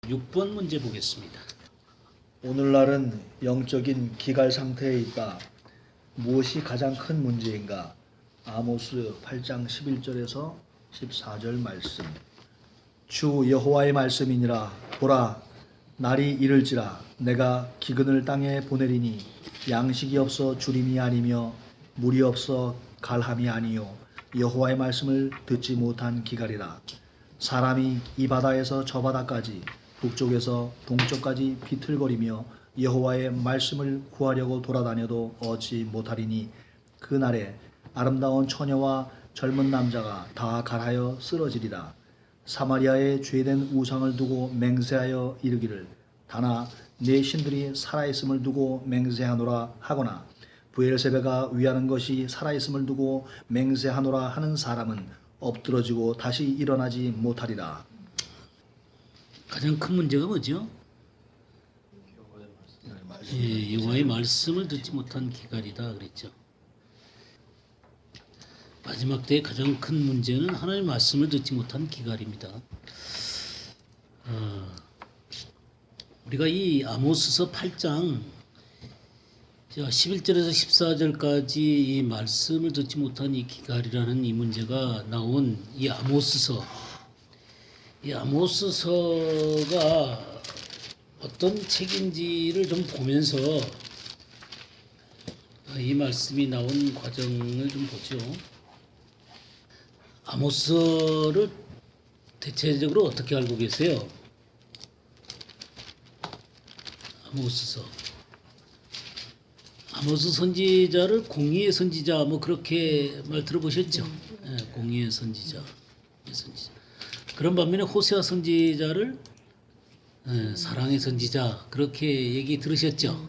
6번 문제 보겠습니다. 오늘날은 영적인 기갈 상태에 있다. 무엇이 가장 큰 문제인가? 아모스 8장 11절에서 14절 말씀. 주 여호와의 말씀이니라. 보라, 날이 이를지라. 내가 기근을 땅에 보내리니 양식이 없어 주림이 아니며 물이 없어 갈함이 아니요 여호와의 말씀을 듣지 못한 기갈이라. 사람이 이 바다에서 저 바다까지 북쪽에서 동쪽까지 비틀거리며 여호와의 말씀을 구하려고 돌아다녀도 얻지 못하리니 그날에 아름다운 처녀와 젊은 남자가 다 갈하여 쓰러지리라. 사마리아에 죄된 우상을 두고 맹세하여 이르기를 다나 내 신들이 살아있음을 두고 맹세하노라 하거나 브엘세베가 위하는 것이 살아있음을 두고 맹세하노라 하는 사람은 엎드러지고 다시 일어나지 못하리라. 가장 큰 문제가 뭐죠? 여호와의 말씀을 듣지 못한 기갈이다 그랬죠. 마지막 때의 가장 큰 문제는 하나님의 말씀을 듣지 못한 기갈입니다. 우리가 이 아모스서 8장 11절에서 14절까지 이 말씀을 듣지 못한 이 기갈이라는 이 문제가 나온 이 아모스서가 어떤 책인지를 좀 보면서 이 말씀이 나온 과정을 좀 보죠. 아모스를 대체적으로 어떻게 알고 계세요? 아모스 선지자를 공의의 선지자 뭐 그렇게 말 들어보셨죠? 공의의 선지자. 그런 반면에 호세아 선지자를 사랑의 선지자 그렇게 얘기 들으셨죠?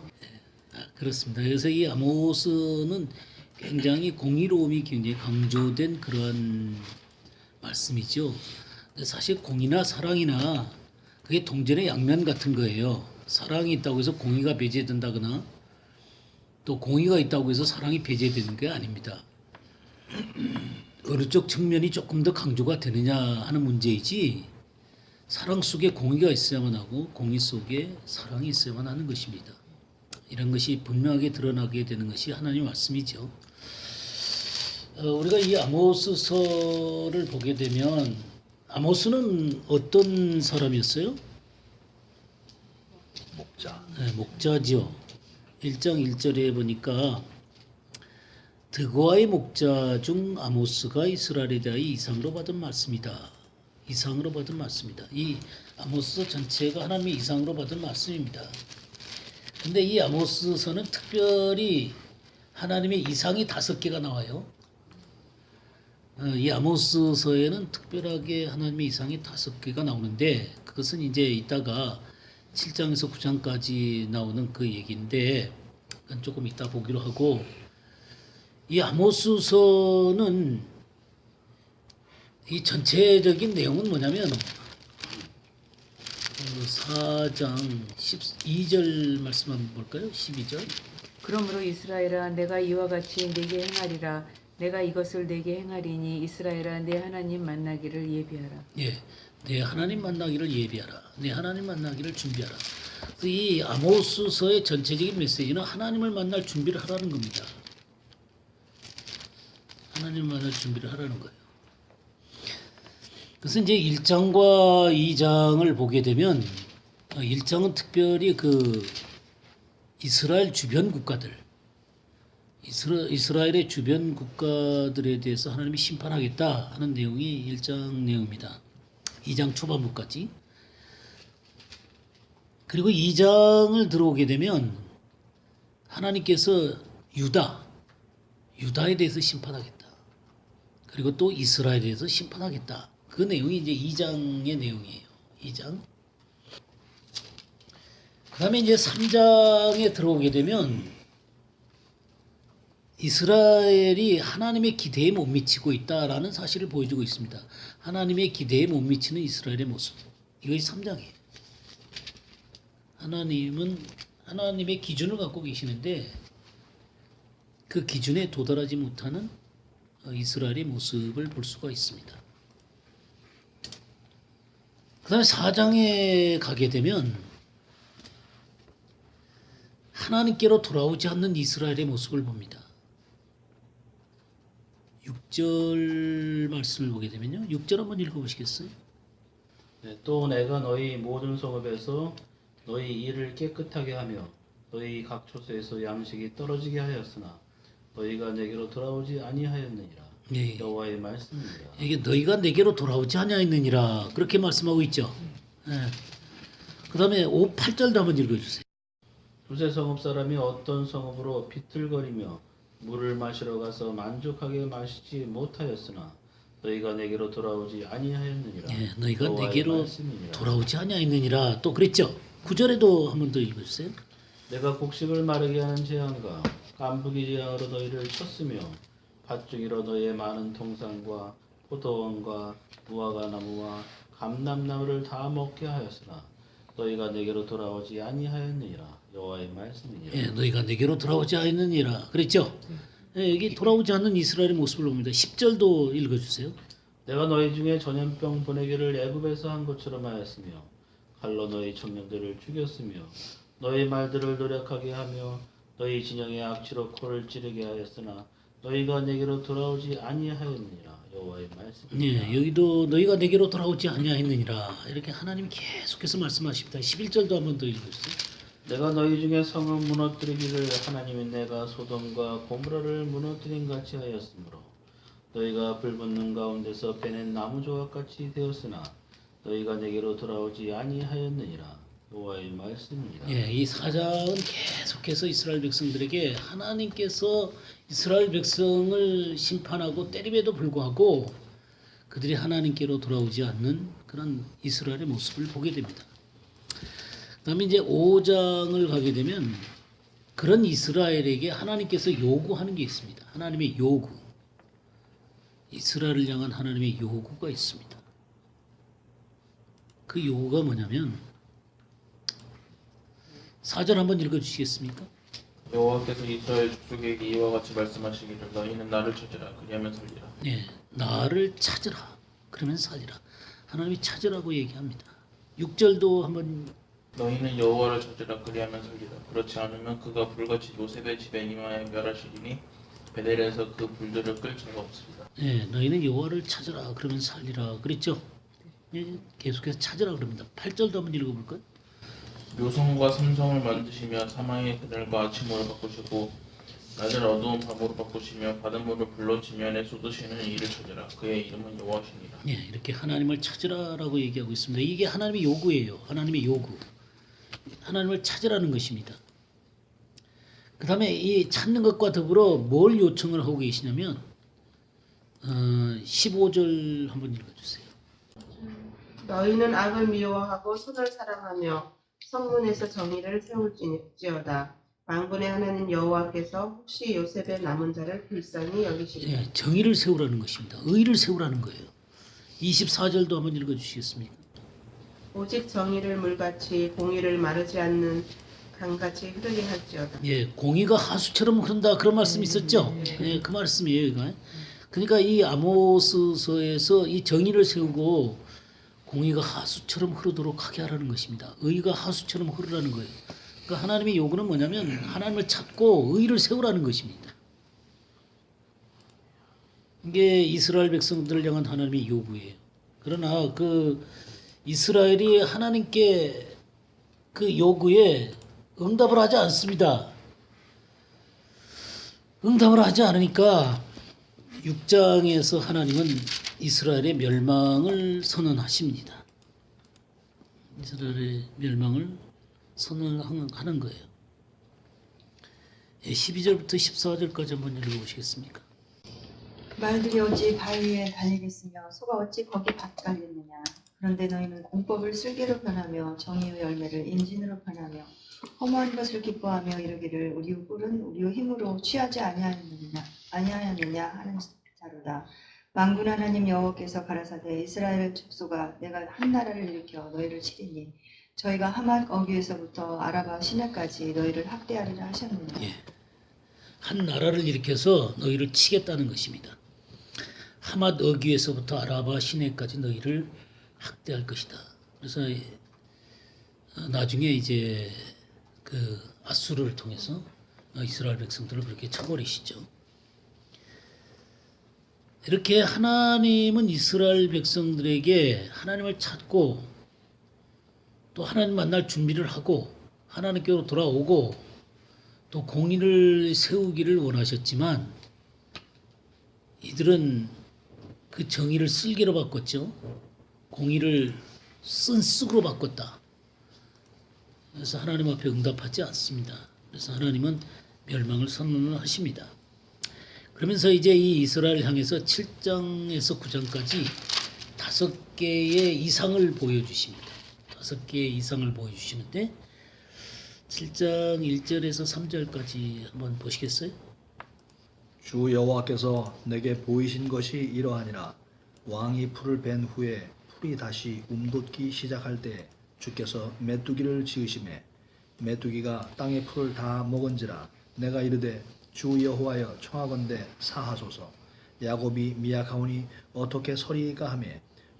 그렇습니다. 그래서 이 아모스는 굉장히 공의로움이 굉장히 강조된 그런 말씀이죠. 사실 공의나 사랑이나 그게 동전의 양면 같은 거예요. 사랑이 있다고 해서 공의가 배제된다거나 또 공의가 있다고 해서 사랑이 배제되는 게 아닙니다. 어느 쪽 측면이 조금 더 강조가 되느냐 하는 문제이지 사랑 속에 공의가 있어야만 하고 공의 속에 사랑이 있어야만 하는 것입니다. 이런 것이 분명하게 드러나게 되는 것이 하나님의 말씀이죠. 우리가 이 아모스서를 보게 되면 아모스는 어떤 사람이었어요? 목자. 목자죠. 1장 1절에 보니까 드고아의 목자 중 아모스가 이스라엘에 대하여 이상으로 받은 말씀이다. 이상으로 받은 말씀이다. 이 아모스 전체가 하나님의 이상으로 받은 말씀입니다. 근데 이 아모스서는 특별히 하나님의 이상이 5개가 나와요. 이 아모스서에는 특별하게 하나님의 이상이 5개가 나오는데 그것은 이제 이따가 7장에서 9장까지 나오는 그 얘기인데 조금 이따 보기로 하고 이 아모스서는 이 전체적인 내용은 뭐냐면 4장 12절 말씀 한번 볼까요? 12절. 그러므로 이스라엘아 내가 이와 같이 내게 행하리라. 내가 이것을 내게 행하리니 이스라엘아 내 하나님 만나기를 예비하라. 예, 내 하나님 만나기를 예비하라. 내 하나님 만나기를 준비하라. 이 아모스서의 전체적인 메시지는 하나님을 만날 준비를 하라는 겁니다. 하나님 만날 준비를 하라는 거예요. 그래서 이제 1장과 2장을 보게 되면 1장은 특별히 그 이스라엘 주변 국가들 이스라엘의 주변 국가들에 대해서 하나님이 심판하겠다 하는 내용이 1장 내용입니다. 2장 초반부까지. 그리고 2장을 들어오게 되면 하나님께서 유다에 대해서 심판하겠다. 그리고 또 이스라엘에 대해서 심판하겠다. 그 내용이 이제 2장의 내용이에요. 2장. 그 다음에 이제 3장에 들어오게 되면 이스라엘이 하나님의 기대에 못 미치고 있다라는 사실을 보여주고 있습니다. 하나님의 기대에 못 미치는 이스라엘의 모습. 이것이 3장이에요. 하나님은 하나님의 기준을 갖고 계시는데 그 기준에 도달하지 못하는 이스라엘의 모습을 볼 수가 있습니다. 그다음에 4장에 가게 되면 하나님께로 돌아오지 않는 이스라엘의 모습을 봅니다. 6절 말씀을 보게 되면요. 6절 한번 읽어보시겠어요? 네, 또 내가 너희 모든 성읍에서 너희 일을 깨끗하게 하며 너희 각 처소에서 양식이 떨어지게 하였으나 너희가 내게로 돌아오지 아니하였느니라. 예. 여호와의 말씀이니라. 이게 너희가 내게로 돌아오지 아니하였느니라 그렇게 말씀하고 있죠. 예. 그다음에 8절도 한번 읽어주세요. 두세 성읍 사람이 어떤 성읍으로 비틀거리며 물을 마시러 가서 만족하게 마시지 못하였으나 너희가 내게로 돌아오지 아니하였느니라. 예, 너희가 여호와의 내게로 말씀이니라. 돌아오지 아니하였느니라 또 그랬죠. 9절에도 한번 더 읽어주세요. 내가 곡식을 마르게 하는 재앙과 깐부기 재앙으로 너희를 쳤으며 밭중이로 너희의 많은 동산과 포도원과 무화과 나무와 감람나무를 다 먹게 하였으나 너희가 내게로 돌아오지 아니하였느니라. 여호와의 말씀이니라. 예, 너희가 내게로 돌아오지 않느니라 그랬죠. 예, 여기 돌아오지 않는 이스라엘의 모습을 봅니다. 10절도 읽어주세요. 내가 너희 중에 전염병 보내기를 애굽에서 한 것처럼 하였으며 칼로 너희 청년들을 죽였으며 너희 말들을 노력하게 하며 너희 진영의 악취로 코를 찌르게 하였으나 너희가 내게로 돌아오지 아니하였느니라. 여호와의 말씀이니라. 예, 여기도 너희가 내게로 돌아오지 아니하였느니라 이렇게 하나님이 계속해서 말씀하십니다. 11절도 한번 더 읽어주세요. 내가 너희 중에 성을 무너뜨리기를 하나님이 내가 소돔과 고모라를 무너뜨린 같이 하였으므로 너희가 불붙는 가운데서 베낸 나무 조각같이 되었으나 너희가 내게로 돌아오지 아니하였느니라. 여호와의 말씀이니라. 예, 이 4장은 계속해서 이스라엘 백성들에게 하나님께서 이스라엘 백성을 심판하고 때림에도 불구하고 그들이 하나님께로 돌아오지 않는 그런 이스라엘의 모습을 보게 됩니다. 그다음에 이제 5장을 가게 되면 그런 이스라엘에게 하나님께서 요구하는 게 있습니다. 하나님의 요구. 이스라엘을 향한 하나님의 요구가 있습니다. 그 요구가 뭐냐면 4절 한번 읽어 주시겠습니까? 여호와께서 이스라엘 족속에게 이와 같이 말씀하시기를 너희는 나를 찾으라 그리하면 살리라. 네, 나를 찾으라. 그러면 살리라. 하나님이 찾으라고 얘기합니다. 6절도 한번 너희는 여호와를 찾으라 그리하면 살리라. 그렇지 않으면 그가 불같이 요셉의 집에 임하여 멸하시리니 베델에서 그 불들을 끌 자가 없으리라. 네, 너희는 여호와를 찾으라. 그러면 살리라. 그랬죠? 네, 계속해서 찾으라 그럽니다. 8절도 한번 읽어볼까요? 묘성과 삼성을 만드시며 사망의 그늘과 아침으로 바꾸시고 낮을 어두운 밤으로 바꾸시며 바른 물을 불러 지면에 쏟으시는 이를 찾으라. 그의 이름은 여호와시니라. 네, 이렇게 하나님을 찾으라라고 얘기하고 있습니다. 이게 하나님의 요구예요. 하나님의 요구. 하나님을 찾으라는 것입니다. 그 다음에 이 찾는 것과 더불어 뭘 요청을 하고 계시냐면 15절 한번 읽어주세요. 너희는 악을 미워하고 선을 사랑하며 성문에서 정의를 세울지어다. 만군의 하나님 여호와께서 혹시 요셉의 남은 자를 불쌍히 여기시리라. 네, 정의를 세우라는 것입니다. 의를 세우라는 거예요. 24절도 한번 읽어주시겠습니까? 오직 정의를 물같이 공의를 마르지 않는 강같이 흐르게 할지어다. 예, 공의가 하수처럼 흐른다 그런 말씀이 있었죠. 예, 그 말씀이에요, 이거. 그러니까 이 아모스서에서 이 정의를 세우고 공의가 하수처럼 흐르도록 하게 하라는 것입니다. 의가 하수처럼 흐르라는 거예요. 그러니까 하나님의 요구는 뭐냐면 하나님을 찾고 의를 세우라는 것입니다. 이게 이스라엘 백성들을 향한 하나님의 요구예요. 그러나 그 이스라엘이 하나님께 그 요구에 응답을 하지 않습니다. 응답을 하지 않으니까 6장에서 하나님은 이스라엘의 멸망을 선언하십니다. 이스라엘의 멸망을 선언하는 거예요. 12절부터 14절까지 한번 읽어보시겠습니까? 말들이 어찌 바위에 달리겠으며 소가 어찌 거기 밭갈겠느냐. 그런데 너희는 공법을 쓸개로 변하며 정의의 열매를 인진으로 변하며 허무한 것을 기뻐하며 이르기를 우리 꿀은 우리의 힘으로 취하지 아니하였느냐 하는 자로다. 만군 하나님 여호와께서 가라사대 이스라엘 족속아 내가 한 나라를 일으켜 너희를 치리니 저희가 하맛 어귀에서부터 아라바 시내까지 너희를 학대하리라 하셨느냐. 예. 한 나라를 일으켜서 너희를 치겠다는 것입니다. 하맛 어귀에서부터 아라바 시내까지 너희를 학대할 것이다. 그래서 나중에 이제 그 아수르를 통해서 이스라엘 백성들을 그렇게 쳐버리시죠. 이렇게 하나님은 이스라엘 백성들에게 하나님을 찾고 또 하나님 만날 준비를 하고 하나님께로 돌아오고 또 공의를 세우기를 원하셨지만 이들은 그 정의를 쓸개로 바꿨죠. 공의를 쓴쑥으로 바꿨다. 그래서 하나님 앞에 응답하지 않습니다. 그래서 하나님은 멸망을 선언을 하십니다. 그러면서 이제 이 이스라엘 향해서 7장에서 9장까지 5개의 이상을 보여주십니다. 5개의 이상을 보여주시는데 7장 1절에서 3절까지 한번 보시겠어요? 주 여호와께서 내게 보이신 것이 이러하니라. 왕이 풀을 벤 후에 풀이 다시 움돋기 시작할 때 주께서 메뚜기를 지으심에 메뚜기가 땅의 풀을 다 먹은지라. 내가 이르되 주 여호와여 청하건대 사하소서. 야곱이 미약하오니 어떻게 서리이까 하며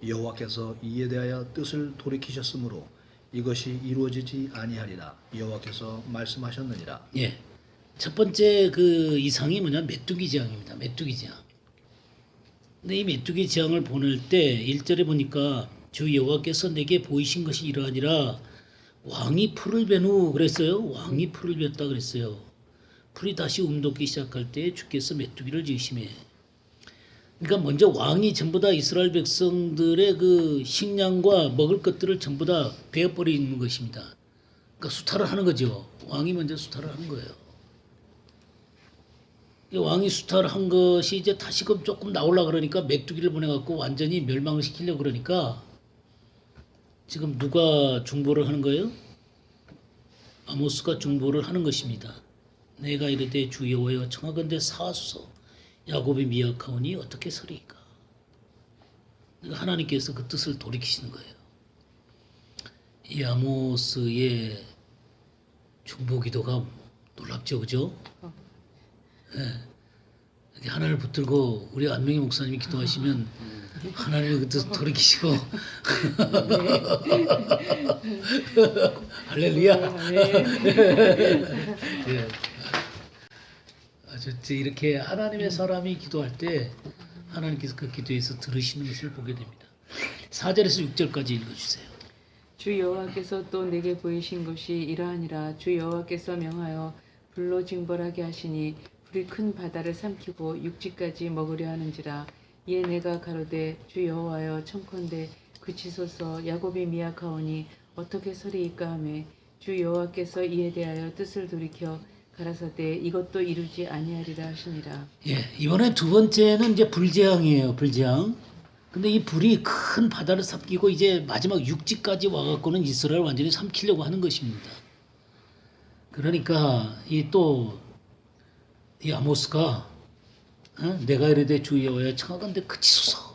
여호와께서 이에 대하여 뜻을 돌이키셨으므로 이것이 이루어지지 아니하리라. 여호와께서 말씀하셨느니라. 예. 첫 번째 그 이상이 뭐냐? 메뚜기 재앙입니다. 메뚜기 재앙. 근데 이 메뚜기 재앙을 보낼 때 1절에 보니까 주 여호와께서 내게 보이신 것이 이러하니라. 왕이 풀을 벤 후 그랬어요. 왕이 풀을 벤다 그랬어요. 풀이 다시 움돋기 시작할 때 주께서 메뚜기를 지으심에. 그러니까 먼저 왕이 전부 다 이스라엘 백성들의 그 식량과 먹을 것들을 전부 다 베어버리는 것입니다. 그러니까 수탈을 하는 거죠. 왕이 먼저 수탈을 하는 거예요. 이 왕이 수탈을 한 것이 이제 다시금 조금 나오려고 그러니까 메뚜기를 보내갖고 완전히 멸망을 시키려고 그러니까 지금 누가 중보를 하는 거예요? 아모스가 중보를 하는 것입니다. 내가 이르되 주 여호와여 청하건대 사하소서. 야곱이 미약하오니 어떻게 서리이까. 그러니까 하나님께서 그 뜻을 돌이키시는 거예요. 이 아모스의 중보 기도가 놀랍죠, 그죠? 예. 하나님을 붙들고 우리 안명희 목사님이 기도하시면 하나님의 그 뜻을 돌이키시고 할렐루야. 예. 아주 이렇게 하나님의 사람이 기도할 때 하나님께서 그 기도에서 들으시는 것을 보게 됩니다. 4절에서 6절까지 읽어주세요. 주 여호와께서 또 내게 보이신 것이 이러하니라. 주 여호와께서 명하여 불로 징벌하게 하시니 불이 큰 바다를 삼키고 육지까지 먹으려 하는지라. 이에 내가 가로되 주 여호와여 청컨대 그치소서. 야곱이 미약하오니 어떻게 서리이까 하매 주 여호와께서 이에 대하여 뜻을 돌이켜 가라사대 이것도 이루지 아니하리라 하시니라. 예, 이번에 두 번째는 이제 불재앙이에요. 불재앙. 근데 이 불이 큰 바다를 삼키고 이제 마지막 육지까지 와갖고는 이스라엘 완전히 삼키려고 하는 것입니다. 그러니까 이 아모스가 내가 이르되 주 여호와여 청하건대 그치소서.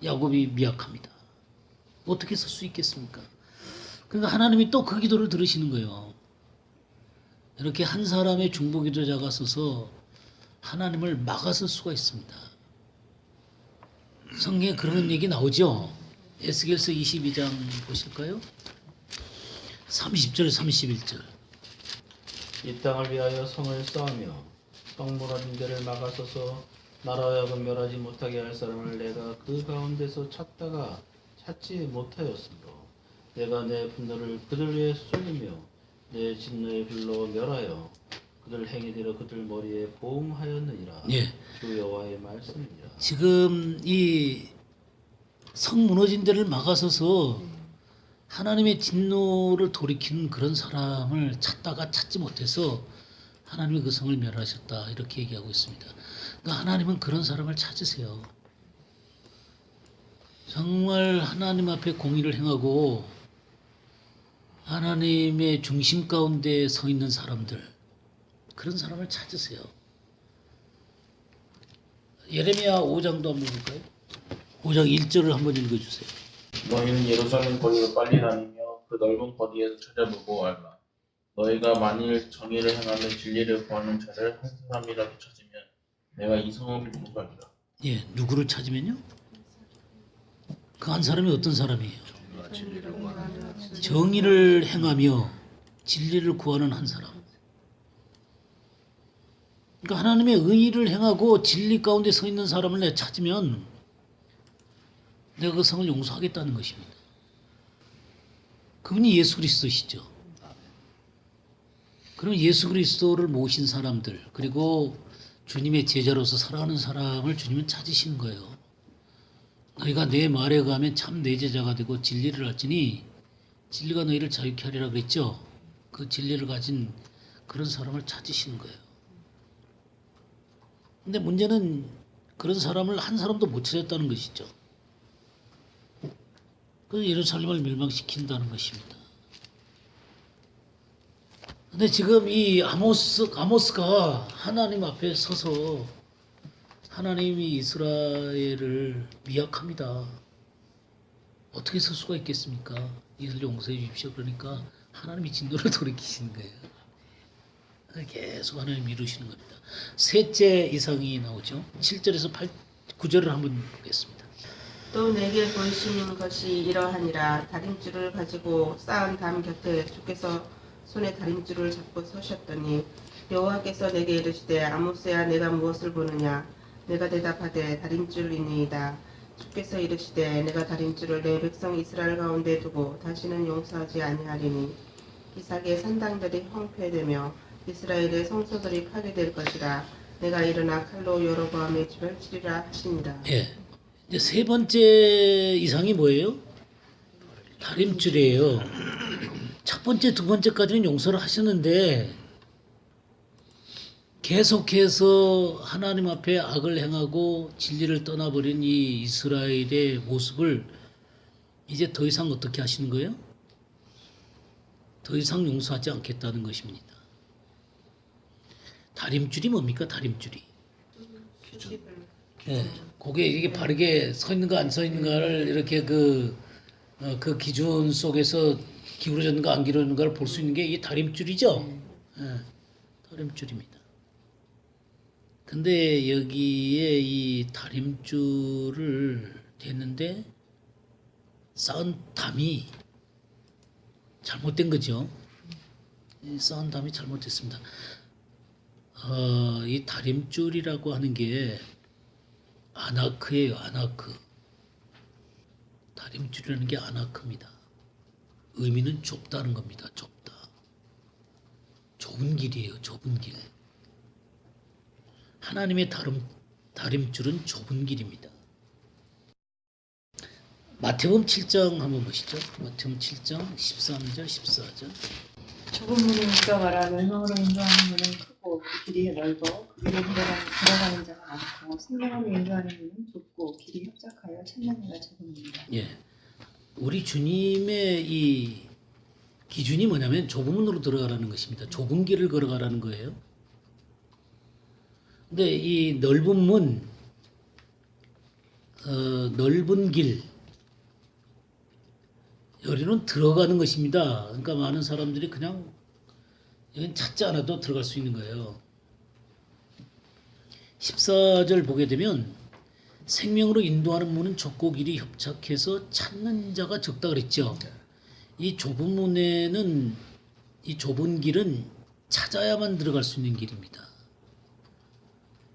야곱이 미약합니다. 어떻게 설 수 있겠습니까? 그러니까 하나님이 또 그 기도를 들으시는 거예요. 이렇게 한 사람의 중보 기도자가 서서 하나님을 막아설 수가 있습니다. 성경에 그런 얘기 나오죠. 에스겔서 22장 보실까요? 30절 31절. 이 땅을 위하여 성을 쌓으며 성 무너진 데를 막아서서 나라 하여금 멸하지 못하게 할 사람을 내가 그 가운데서 찾다가 찾지 못하였으므로 내가 내 분노를 그들 위에 쏟으며 내 진노의 불로 멸하여 그들 행위대로 그들 머리에 보응하였느니라. 예. 주 여호와의 말씀이니라. 지금 이 성 무너진 데를 막아서서 하나님의 진노를 돌이키는 그런 사람을 찾다가 찾지 못해서 하나님이 그 성을 멸하셨다 이렇게 얘기하고 있습니다. 그러니까 하나님은 그런 사람을 찾으세요. 정말 하나님 앞에 공의를 행하고 하나님의 중심 가운데 서 있는 사람들, 그런 사람을 찾으세요. 예레미야 5장도 한번 볼까요? 5장 1절을 한번 읽어주세요. 너희는 예루살렘 거리로 빨리 다니며 그 넓은 거리에서 찾아보고 알라. 너희가 만일 정의를 행하며 진리를 구하는 자를 한 사람이라도 찾으면 내가 이 성을 공부하리라. 예, 누구를 찾으면요? 그 한 사람이 어떤 사람이에요? 정의를 행하며 진리를 구하는 한 사람. 그러니까 하나님의 의의를 행하고 진리 가운데 서 있는 사람을 내가 찾으면 내가 그 성을 용서하겠다는 것입니다. 그분이 예수 그리스도시죠. 그럼 예수 그리스도를 모신 사람들 그리고 주님의 제자로서 살아가는 사람을 주님은 찾으시는 거예요. 너희가 내 말에 가면 참 내 제자가 되고 진리를 알지니 진리가 너희를 자유케 하리라 그랬죠. 그 진리를 가진 그런 사람을 찾으시는 거예요. 근데 문제는 그런 사람을 한 사람도 못 찾았다는 것이죠. 그래서 예루살렘을 멸망시킨다는 것입니다. 근데 지금 이 아모스가 하나님 앞에 서서 하나님이 이스라엘을 미약합니다. 어떻게 설 수가 있겠습니까? 이들 용서해 주십시오. 그러니까 하나님이 진노를 돌이키시는 거예요. 계속 하나님 미루시는 겁니다. 셋째 이상이 나오죠. 7절에서 9절을 한번 보겠습니다. 또 내게 보이시는 것이 이러하니라. 다림줄을 가지고 쌓은 담 곁에 주께서 손에 다림줄을 잡고 서셨더니 여호와께서 내게 이르시되 아모스야 내가 무엇을 보느냐. 내가 대답하되 다림줄이니이다. 주께서 이르시되 내가 다림줄을 내 백성 이스라엘 가운데 두고 다시는 용서하지 아니하리니 이삭의 산당들이 황폐되며 이스라엘의 성소들이 파괴될 것이라. 내가 일어나 칼로 여로보암의 집을 치리라 하시니라. 예. 이제 세 번째 이상이 뭐예요? 다림줄이에요. 첫 번째, 두 번째까지는 용서를 하셨는데 계속해서 하나님 앞에 악을 행하고 진리를 떠나버린 이 이스라엘의 모습을 이제 더 이상 어떻게 하시는 거예요? 더 이상 용서하지 않겠다는 것입니다. 다림줄이 뭡니까? 다림줄이. 예, 그게 이게 바르게 서 있는가 안 서 있는가를 이렇게 그 기준 속에서 기울어졌는가 안 기울어졌는가를 볼 수 있는 게 이게 다림줄이죠. 예, 다림줄입니다. 근데 여기에 이 다림줄을 댔는데 쌓은 담이 잘못된 거죠. 이 쌓은 담이 잘못됐습니다. 이 다림줄이라고 하는 게 아나크예요. 아나크. 다림줄이라는 게 아나크입니다. 의미는 좁다는 겁니다. 좁다. 좁은 길이에요. 좁은 길. 하나님의 다림줄은 좁은 길입니다. 마태복음 7장 한번 보시죠. 마태복음 7장 13절 14절. 좁은 문이 있어 말하는 멸망으로 인도하는 문은 크고 그 길이 넓어 그 길로 들어가는 자가 많고 생명으로 인도하는 문은 좁고 길이 협착하여 찾는 이가 적음입니다. 예. 우리 주님의 이 기준이 뭐냐면 좁은 문으로 들어가라는 것입니다. 좁은 길을 걸어가라는 거예요. 근데 이 넓은 문, 넓은 길, 여기는 들어가는 것입니다. 그러니까 많은 사람들이 그냥 여긴 찾지 않아도 들어갈 수 있는 거예요. 14절 보게 되면 생명으로 인도하는 문은 좁고 길이 협착해서 찾는 자가 적다 그랬죠. 이 좁은 문에는 이 좁은 길은 찾아야만 들어갈 수 있는 길입니다.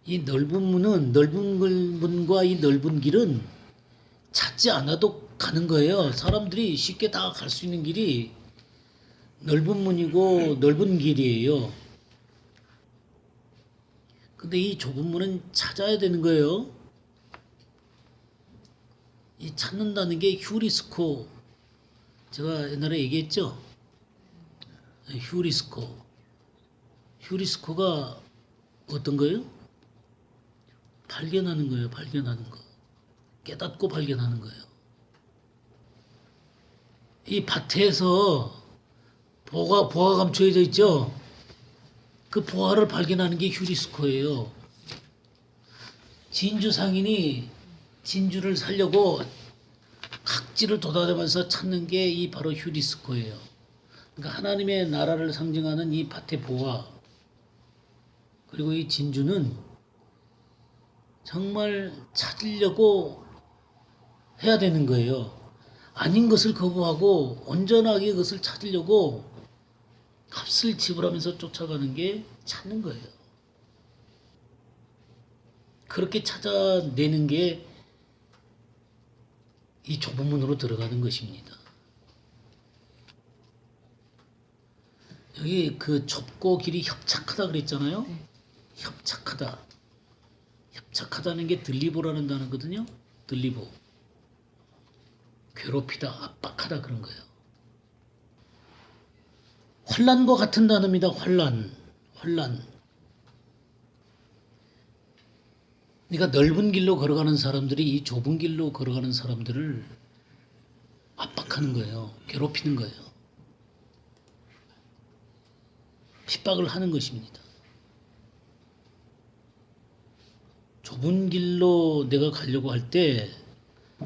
이 넓은 문은 넓은 문과 이 넓은 길은 찾지 않아도 가는 거예요. 사람들이 쉽게 다 갈 수 있는 길이 넓은 문이고 넓은 길이에요. 근데 이 좁은 문은 찾아야 되는 거예요. 이 찾는다는 게 휴리스코. 제가 옛날에 얘기했죠. 휴리스코. 휴리스코가 어떤 거예요? 발견하는 거예요. 발견하는 거. 깨닫고 발견하는 거예요. 이 밭에서 보화가 감춰져 있죠. 그 보화를 발견하는 게 휴리스코예요. 진주 상인이 진주를 살려고 각지를 도다니면서 찾는 게 이 바로 휴리스코예요. 그러니까 하나님의 나라를 상징하는 이 밭의 보화 그리고 이 진주는 정말 찾으려고 해야 되는 거예요. 아닌 것을 거부하고 온전하게 그것을 찾으려고 값을 지불하면서 쫓아가는 게 찾는 거예요. 그렇게 찾아내는 게 이 좁은 문으로 들어가는 것입니다. 여기 그 좁고 길이 협착하다 그랬잖아요. 네. 협착하다. 협착하다는 게 들리보라는 단어거든요. 들리보. 괴롭히다, 압박하다 그런 거예요. 환난과 같은 단어입니다. 환난. 그러니까 넓은 길로 걸어가는 사람들이 이 좁은 길로 걸어가는 사람들을 압박하는 거예요. 괴롭히는 거예요. 핍박을 하는 것입니다. 좁은 길로 내가 가려고 할 때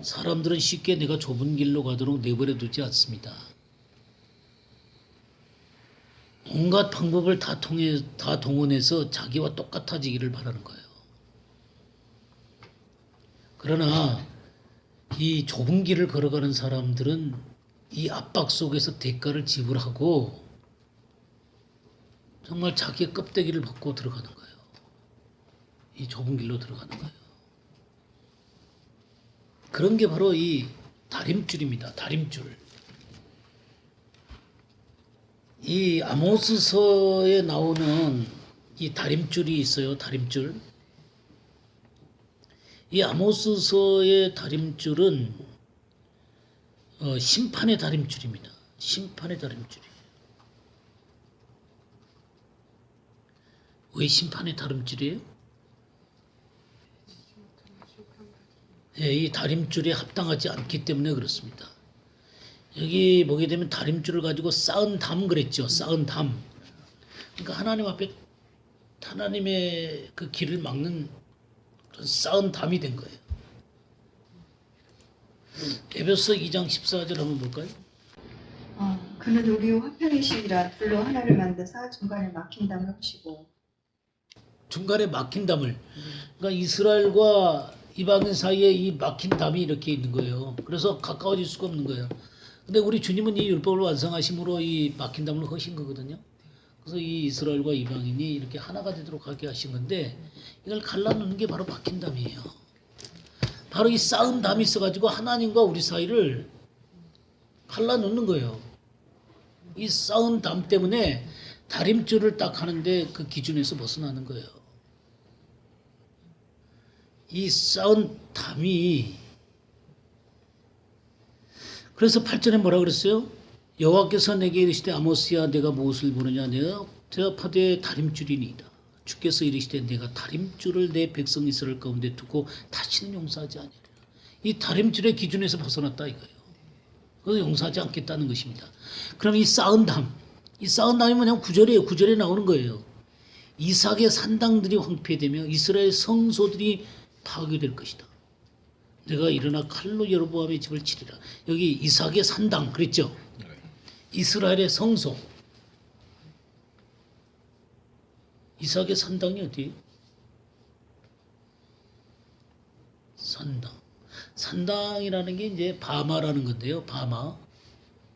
사람들은 쉽게 내가 좁은 길로 가도록 내버려 두지 않습니다. 온갖 방법을 다 동원해서 자기와 똑같아지기를 바라는 거예요. 그러나 이 좁은 길을 걸어가는 사람들은 이 압박 속에서 대가를 지불하고 정말 자기의 껍데기를 벗고 들어가는 거예요. 이 좁은 길로 들어가는 거예요. 그런 게 바로 이 다림줄입니다. 다림줄. 이 아모스서에 나오는 이 다림줄이 있어요. 다림줄. 이 아모스서의 다림줄은 심판의 다림줄입니다. 심판의 다림줄이에요. 왜 심판의 다림줄이에요? 예, 이 다림줄에 합당하지 않기 때문에 그렇습니다. 여기 보게 되면 다림줄을 가지고 쌓은 담 그랬죠. 쌓은 담. 그러니까 하나님 앞에 하나님의 그 길을 막는 그런 쌓은 담이 된 거예요. 에베소 2장 14절 한번 볼까요? 그는 우리 화평이시니라 둘로 하나를 만드사 중간에 막힌 담을 하시고. 중간에 막힌 담을. 그러니까 이스라엘과 이방인 사이에 이 막힌 담이 이렇게 있는 거예요. 그래서 가까워질 수가 없는 거예요. 근데 우리 주님은 이 율법을 완성하심으로 이 막힌 담을 허신 거거든요. 그래서 이 이스라엘과 이방인이 이렇게 하나가 되도록 하게 하신 건데 이걸 갈라놓는 게 바로 막힌 담이에요. 바로 이 쌓은 담이 있어가지고 하나님과 우리 사이를 갈라놓는 거예요. 이 쌓은 담 때문에 다림줄을 딱 하는데 그 기준에서 벗어나는 거예요. 이 쌓은 담이 그래서 8절에 뭐라 그랬어요? 여호와께서 내게 이르시되 아모스야 내가 무엇을 보느냐 내가 제압하되 다림줄이니이다. 주께서 이르시되 내가 다림줄을 내 백성 이스라엘 가운데 두고 다시는 용서하지 아니하리라. 이 다림줄의 기준에서 벗어났다 이거예요. 그래서 용서하지 않겠다는 것입니다. 그럼 이 쌓은 담, 이 쌓은 담이 뭐냐면 9절이에요. 9절에 나오는 거예요. 이삭의 산당들이 황폐되며 이스라엘 성소들이 파괴될 것이다. 내가 일어나 칼로 여로보암의 집을 치리라. 여기 이삭의 산당 그랬죠. 이스라엘의 성소. 이삭의 산당이 어디예요? 산당. 산당이라는 게 이제 바마라는 건데요. 바마.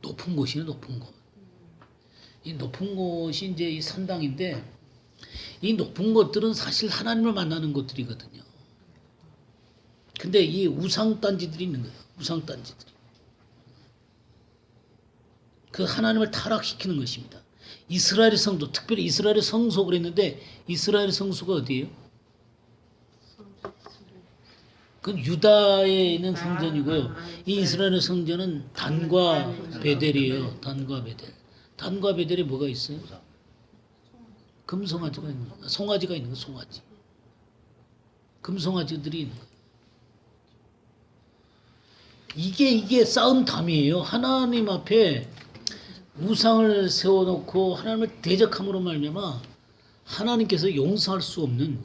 높은 곳이에요. 높은 곳. 이 높은 곳이 이제 이 산당인데 이 높은 곳들은 사실 하나님을 만나는 곳들이거든요. 근데 이 우상단지들이 있는 거예요. 우상단지들이. 그 하나님을 타락시키는 것입니다. 이스라엘의 성도, 특별히 이스라엘의 성소 그랬는데 이스라엘의 성소가 어디예요? 그건 유다에 있는 성전이고요. 이 이스라엘의 성전은 단과 베델이에요. 단과 베델. 단과 베델에 뭐가 있어요? 금송아지가 있는 거예요. 송아지가 있는 거예요. 송아지. 금송아지들이 있는 거예요. 이게 쌓은 담이에요. 하나님 앞에 우상을 세워놓고 하나님을 대적함으로 말미암아 하나님께서 용서할 수 없는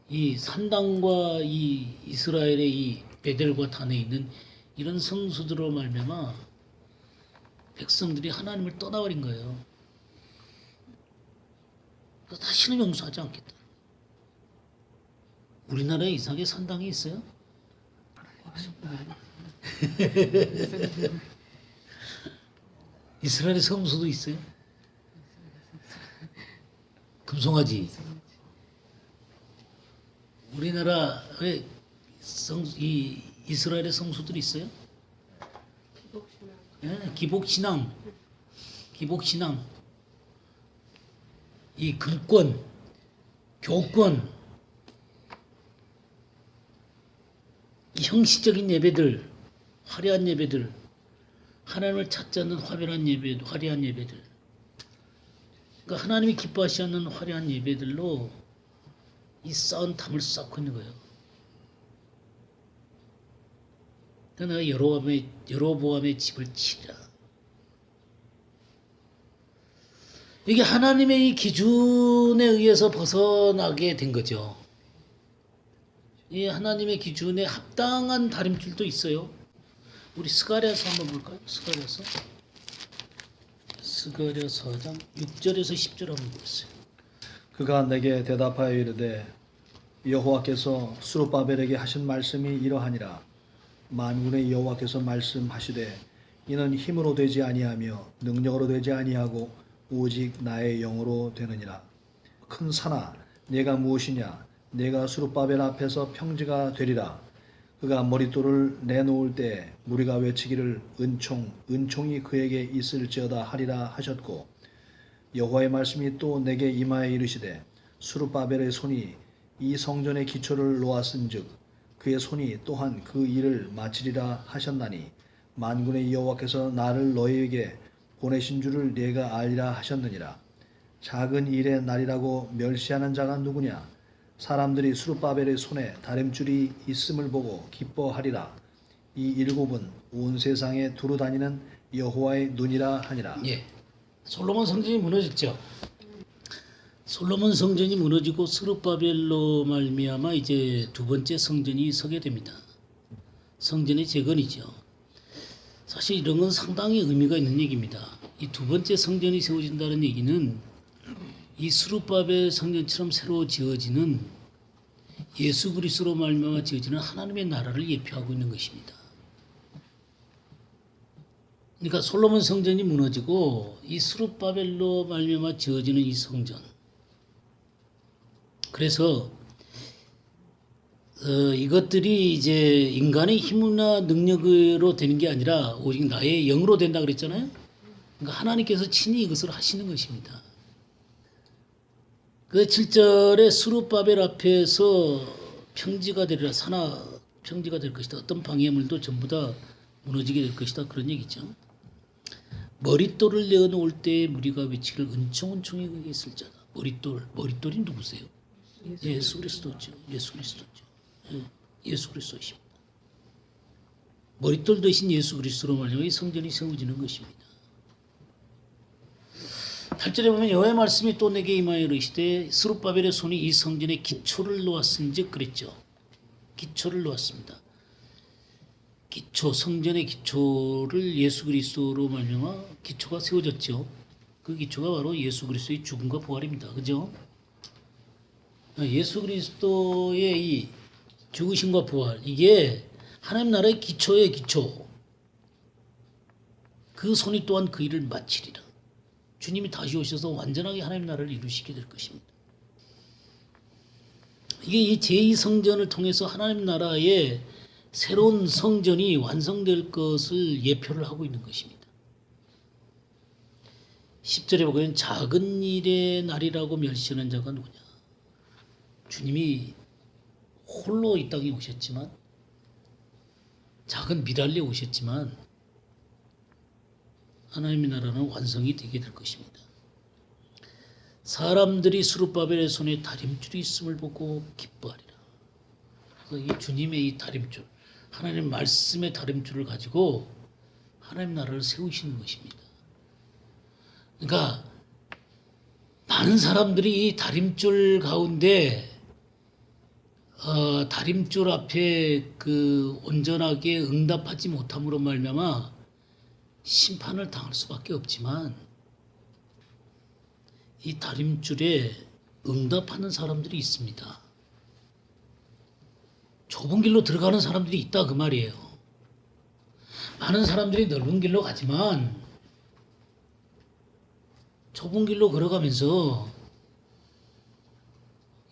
이 산당과 이 이스라엘의 이 베델과 단에 있는 이런 성수들로 말미암아 백성들이 하나님을 떠나버린 거예요. 그래서 다시는 용서하지 않겠다. 우리나라에 이삭의 산당이 있어요? 이스라엘에 성소도 있어요? 금송아지. 우리나라에 이 이스라엘의 성소들이 있어요? 예, 기복신앙. 이 금권, 교권, 이 형식적인 예배들, 화려한 예배들, 하나님을 찾지 않는 화려한 예배들. 그러니까 하나님이 기뻐하지 않는 화려한 예배들로 이 쌓은 담을 쌓고 있는 거예요. 그러니까 내가 여로보암의 집을 치리라. 이게 하나님의 이 기준에 의해서 벗어나게 된 거죠. 이 하나님의 기준에 합당한 다림줄도 있어요. 우리 스가랴서 한번 볼까요? 스가랴서 4장 6절에서 10절 한번 보겠어요. 그가 내게 대답하여 이르되 여호와께서 스룹바벨에게 하신 말씀이 이러하니라. 만군의 여호와께서 말씀하시되 이는 힘으로 되지 아니하며 능력으로 되지 아니하고 오직 나의 영으로 되느니라. 큰 산아 내가 무엇이냐? 내가 스룹바벨 앞에서 평지가 되리라. 그가 머릿돌을 내놓을 때 무리가 외치기를 은총이 그에게 있을지어다 하리라 하셨고, 여호와의 말씀이 또 내게 임하여 이르시되 스룹바벨의 손이 이 성전의 기초를 놓았은즉 그의 손이 또한 그 일을 마치리라 하셨나니 만군의 여호와께서 나를 너희에게 보내신 줄을 네가 알리라 하셨느니라. 작은 일의 날이라고 멸시하는 자가 누구냐? 사람들이 스룹바벨의 손에 다림줄이 있음을 보고 기뻐하리라. 이 일곱은 온 세상에 두루 다니는 여호와의 눈이라 하니라. 예, 솔로몬 성전이 무너졌죠. 솔로몬 성전이 무너지고 스룹바벨로 말미암아 이제 두 번째 성전이 서게 됩니다. 성전의 재건이죠. 사실 이런 건 상당히 의미가 있는 얘기입니다. 이 두 번째 성전이 세워진다는 얘기는 이 스룹바벨 성전처럼 새로 지어지는 예수 그리스도로 말미암아 지어지는 하나님의 나라를 예표하고 있는 것입니다. 그러니까 솔로몬 성전이 무너지고 이 스룹바벨로 말미암아 지어지는 이 성전. 그래서 이것들이 이제 인간의 힘이나 능력으로 되는 게 아니라 오직 나의 영으로 된다 그랬잖아요. 그러니까 하나님께서 친히 이것을 하시는 것입니다. 그 7절에 스룹바벨 앞에서 평지가 되리라. 산하 평지가 될 것이다. 어떤 방해물도 전부 다 무너지게 될 것이다. 그런 얘기죠. 머릿돌을 내어놓을 때 무리가 외치기를 은총이 그에게 있을 자다. 머릿돌이 누구세요? 예수 그리스도죠. 예수 그리스도십니다. 머릿돌 대신 예수 그리스도로 말미암아 이 성전이 세워지는 것입니다. 8절에 보면 여호와의 말씀이 또 내게 임하여 이르시되 스룹바벨의 손이 이 성전에 기초를 놓았은즉 그랬죠. 기초를 놓았습니다. 성전의 기초를 예수 그리스도로 말미암아 기초가 세워졌죠. 그 기초가 바로 예수 그리스도의 죽음과 부활입니다. 그죠? 예수 그리스도의 이 죽으심과 부활, 이게 하나님 나라의 기초의 기초. 그 손이 또한 그 일을 마치리라. 주님이 다시 오셔서 완전하게 하나님 나라를 이루시게 될 것입니다. 이게 이 제2성전을 통해서 하나님 나라의 새로운 성전이 완성될 것을 예표를 하고 있는 것입니다. 10절에 보면 작은 일의 날이라고 멸시하는 자가 누구냐? 주님이 홀로 이 땅에 오셨지만, 작은 미랄리에 오셨지만 하나님의 나라는 완성이 되게 될 것입니다. 사람들이 스룹바벨의 손에 다림줄이 있음을 보고 기뻐하리라. 그래서 이 주님의 이 다림줄, 하나님 말씀의 다림줄을 가지고 하나님 나라를 세우시는 것입니다. 그러니까 많은 사람들이 이 다림줄 가운데 다림줄 앞에 그 온전하게 응답하지 못함으로 말미암아 심판을 당할 수밖에 없지만, 이 다림줄에 응답하는 사람들이 있습니다. 좁은 길로 들어가는 사람들이 있다 그 말이에요. 많은 사람들이 넓은 길로 가지만 좁은 길로 걸어가면서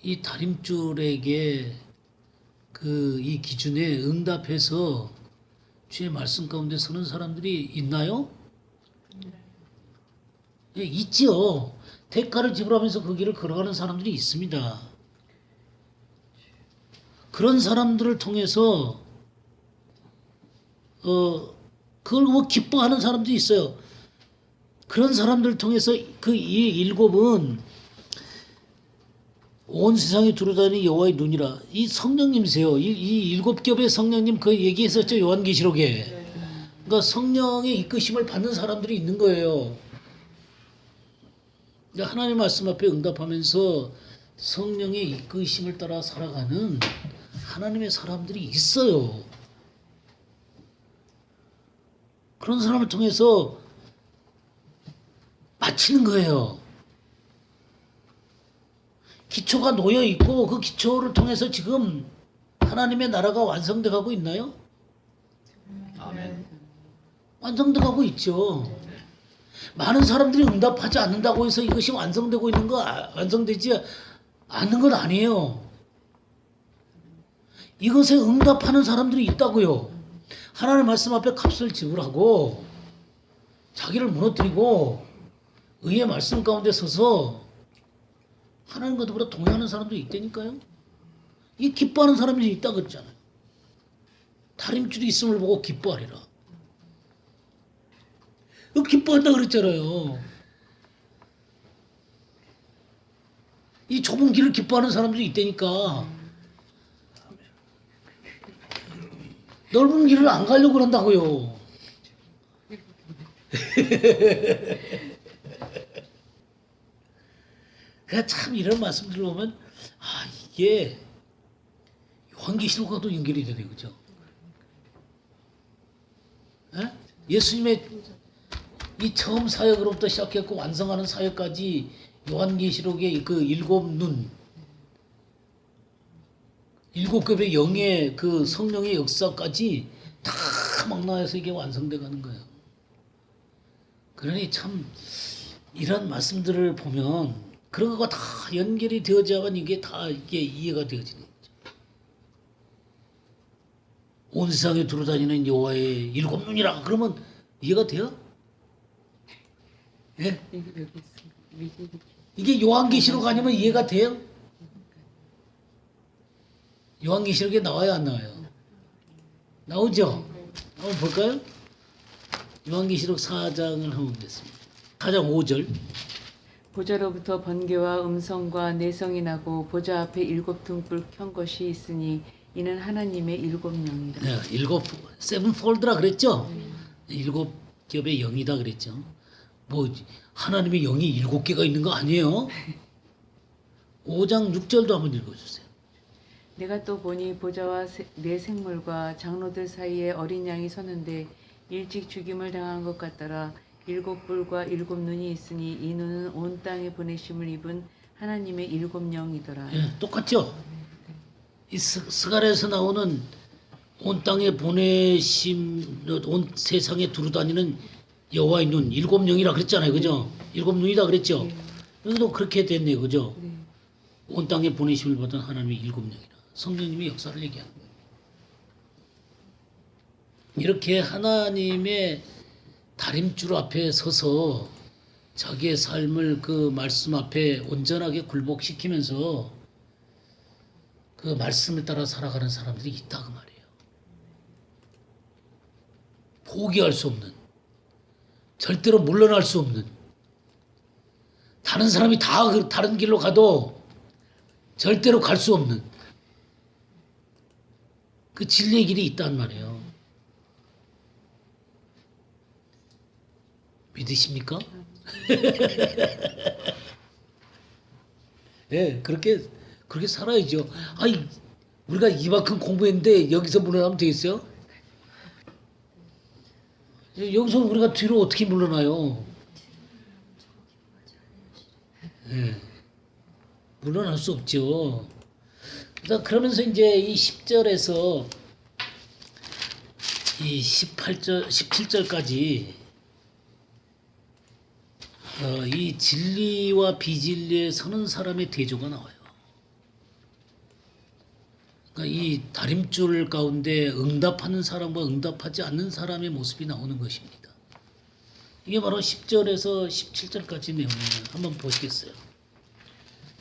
이 다림줄에게 그 이 기준에 응답해서 주의 말씀 가운데 서는 사람들이 있나요? 예, 있지요. 대가를 지불하면서 그 길을 걸어가는 사람들이 있습니다. 그런 사람들을 통해서 그걸 뭐 기뻐하는 사람도 있어요. 그런 사람들을 통해서 그 이 일곱은 온 세상에 두루다니는 여호와의 눈이라. 이 성령님이세요. 이 일곱 겹의 성령님 그 얘기했었죠. 요한계시록에. 그러니까 성령의 이끄심을 받는 사람들이 있는 거예요. 그러니까 하나님 말씀 앞에 응답하면서 성령의 이끄심을 따라 살아가는 하나님의 사람들이 있어요. 그런 사람을 통해서 마치는 거예요. 기초가 놓여 있고 그 기초를 통해서 지금 하나님의 나라가 완성돼 가고 있나요? 아멘. 완성돼 가고 있죠. 많은 사람들이 응답하지 않는다고 해서 이것이 완성되고 있는 거 완성되지 않는 건 아니에요. 이것에 응답하는 사람들이 있다고요. 하나님 말씀 앞에 값을 지불하고 자기를 무너뜨리고 의의 말씀 가운데 서서 하나님과 더불어 동행하는 사람도 있다니까요. 이 기뻐하는 사람들이 있다 그랬잖아요. 다림줄이 있음을 보고 기뻐하리라. 이거 기뻐한다 그랬잖아요. 이 좁은 길을 기뻐하는 사람들이 있다니까. 넓은 길을 안 가려고 그런다고요. 그러니까 참 이런 말씀들을 보면 이게 요한계시록과도 연결이 되네, 그죠? 예? 예수님의 이 처음 사역으로부터 시작했고 완성하는 사역까지 요한계시록의 그 일곱 눈, 일곱 급의 영의 그 성령의 역사까지 다 망라해서 이게 완성돼 가는 거예요. 그러니 참 이런 말씀들을 보면 그런 거가 다 연결이 되어져야만 이게 다 이게 이해가 되어지는 거죠. 온 세상에 두루다니는 여호와의 일곱 눈이라 그러면 이해가 돼요? 예? 이게 요한계시록 아니면 이해가 돼요? 요한계시록에 나와요, 안 나와요? 나오죠? 한번 볼까요? 요한계시록 4장을 한번 보겠습니다. 4장 5절. 보좌로부터 번개와 음성과 내성이 나고 보좌 앞에 일곱 등불 켠 것이 있으니 이는 하나님의 일곱 영이라. 네, 일곱 세븐폴드라 그랬죠? 일곱 겹의 영이다 그랬죠. 뭐 하나님의 영이 일곱 개가 있는 거 아니에요? 5장 6절도 한번 읽어주세요. 내가 또 보니 보좌와 네 생물과 장로들 사이에 어린 양이 서는데 일찍 죽임을 당한 것 같더라. 일곱 뿔과 일곱 눈이 있으니 이 눈은 온 땅에 보내심을 입은 하나님의 일곱 영이더라. 예, 똑같죠? 이 스가랴에서 나오는 온 땅에 보내심, 온 세상에 두루다니는 여호와의 눈, 일곱 영이라 그랬잖아요, 그죠? 일곱 눈이다 그랬죠? 여기도 그렇게 됐네요, 그죠? 온 땅에 보내심을 받은 하나님의 일곱 영이라. 성령님의 역사를 얘기하는 거예요. 이렇게 하나님의 다림줄 앞에 서서 자기의 삶을 그 말씀 앞에 온전하게 굴복시키면서 그 말씀을 따라 살아가는 사람들이 있다 그 말이에요. 포기할 수 없는, 절대로 물러날 수 없는, 다른 사람이 다 다른 길로 가도 절대로 갈 수 없는 그 진리의 길이 있단 말이에요. 믿으십니까? 네, 그렇게 살아야죠. 아니, 우리가 이만큼 공부했는데 여기서 물러나면 되겠어요? 여기서 우리가 뒤로 어떻게 물러나요? 네, 물러날 수 없죠. 그러면서 이제 이 10절에서 이 18절, 17절까지 이 진리와 비진리에 서는 사람의 대조가 나와요. 그러니까 이 다림줄 가운데 응답하는 사람과 응답하지 않는 사람의 모습이 나오는 것입니다. 이게 바로 10절에서 17절까지 내용이에요. 한번 보시겠어요?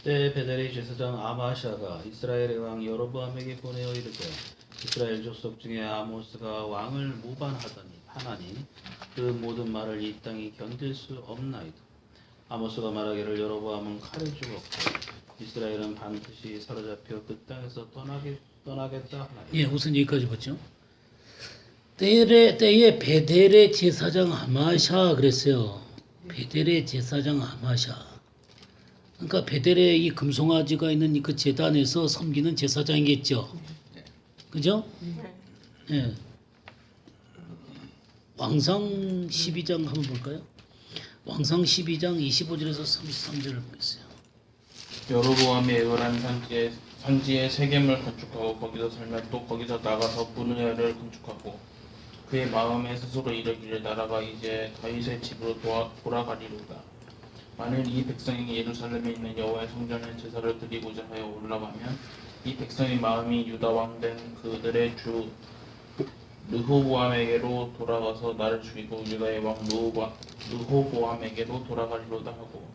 때 베델의 제사장 아마샤가 이스라엘의 왕 여로보암에게 보내어 이르되 이스라엘 족속 중에 아모스가 왕을 모반하니 그 모든 말을 이 땅이 견딜 수 없나이다. 아모스가 말하기를 여로보암은 칼을 죽었고 이스라엘은 반드시 사로잡혀 그 땅에서 떠나겠다 하나이다. 예, 우선 여기까지 보죠. 때에 베델의 제사장 아마샤 그랬어요. 베델의 제사장 아마샤. 그러니까 베델에 이 금송아지가 있는 그 제단에서 섬기는 제사장이겠죠. 그죠? 예. 왕상 12장 한번 볼까요? 왕상 12장 25절에서 33절을 보겠어요. 여로보암이 에브라임 산지에 세겜을 건축하고 거기서 살며 또 거기서 나가서 분우엘을 건축하고 그의 마음에 스스로 이르기를 나라가 이제 다윗의 집으로 돌아가리로다. 만일 이 백성이 예루살렘에 있는 여호와의 성전에 제사를 드리고자 하여 올라가면 이 백성의 마음이 유다 왕 된 그들의 주 르호보암에게로 돌아가서 나를 죽이고 유다의 왕 르호보암에게로 돌아가리로다 하고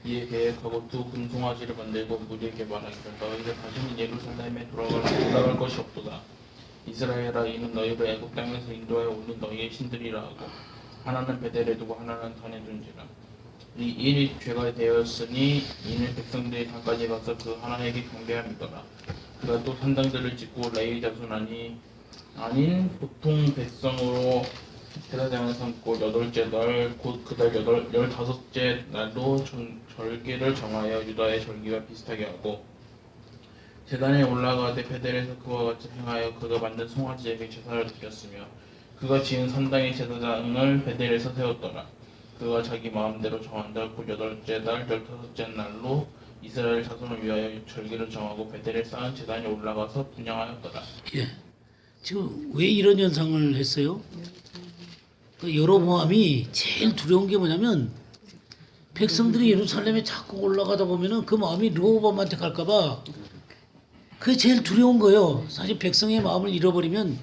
이에 계획하고 두 금송아지를 만들고 무리에게 말하기를 너희들 다시는 예루살렘에 돌아갈 것이 없도다. 이스라엘아 이는 너희를 애굽 땅에서 인도하여 올린 너희의 신들이라 하고 하나는 베델에 두고 하나는 단에 둔지라. 이 일이 죄가 되었으니 이는 백성들이 단까지 가서 그 하나님에게 경배함이더라. 그가 또 산당들을 짓고 레위 자손 아닌 보통 백성으로 제사장을 삼고 8째 날 곧 그달 15째 날로 절기를 정하여 유다의 절기와 비슷하게 하고 제단에 올라가되 베델에서 그와 같이 행하여 그가 만든 송아지에게 제사를 드렸으며 그가 지은 산당의 제사장을 베델에서 세웠더라. 그가 자기 마음대로 정한다. 곧 8째 날 15째 날로 이스라엘 자손을 위하여 절기를 정하고 베델에 쌓은 제단에 올라가서 분향하였더라. 예. 지금 왜 이런 현상을 했어요? 그 여로보암이 제일 두려운 게 뭐냐면 백성들이 예루살렘에 자꾸 올라가다 보면은 그 마음이 르호보암한테 갈까봐 그게 제일 두려운 거예요. 사실 백성의 마음을 잃어버리면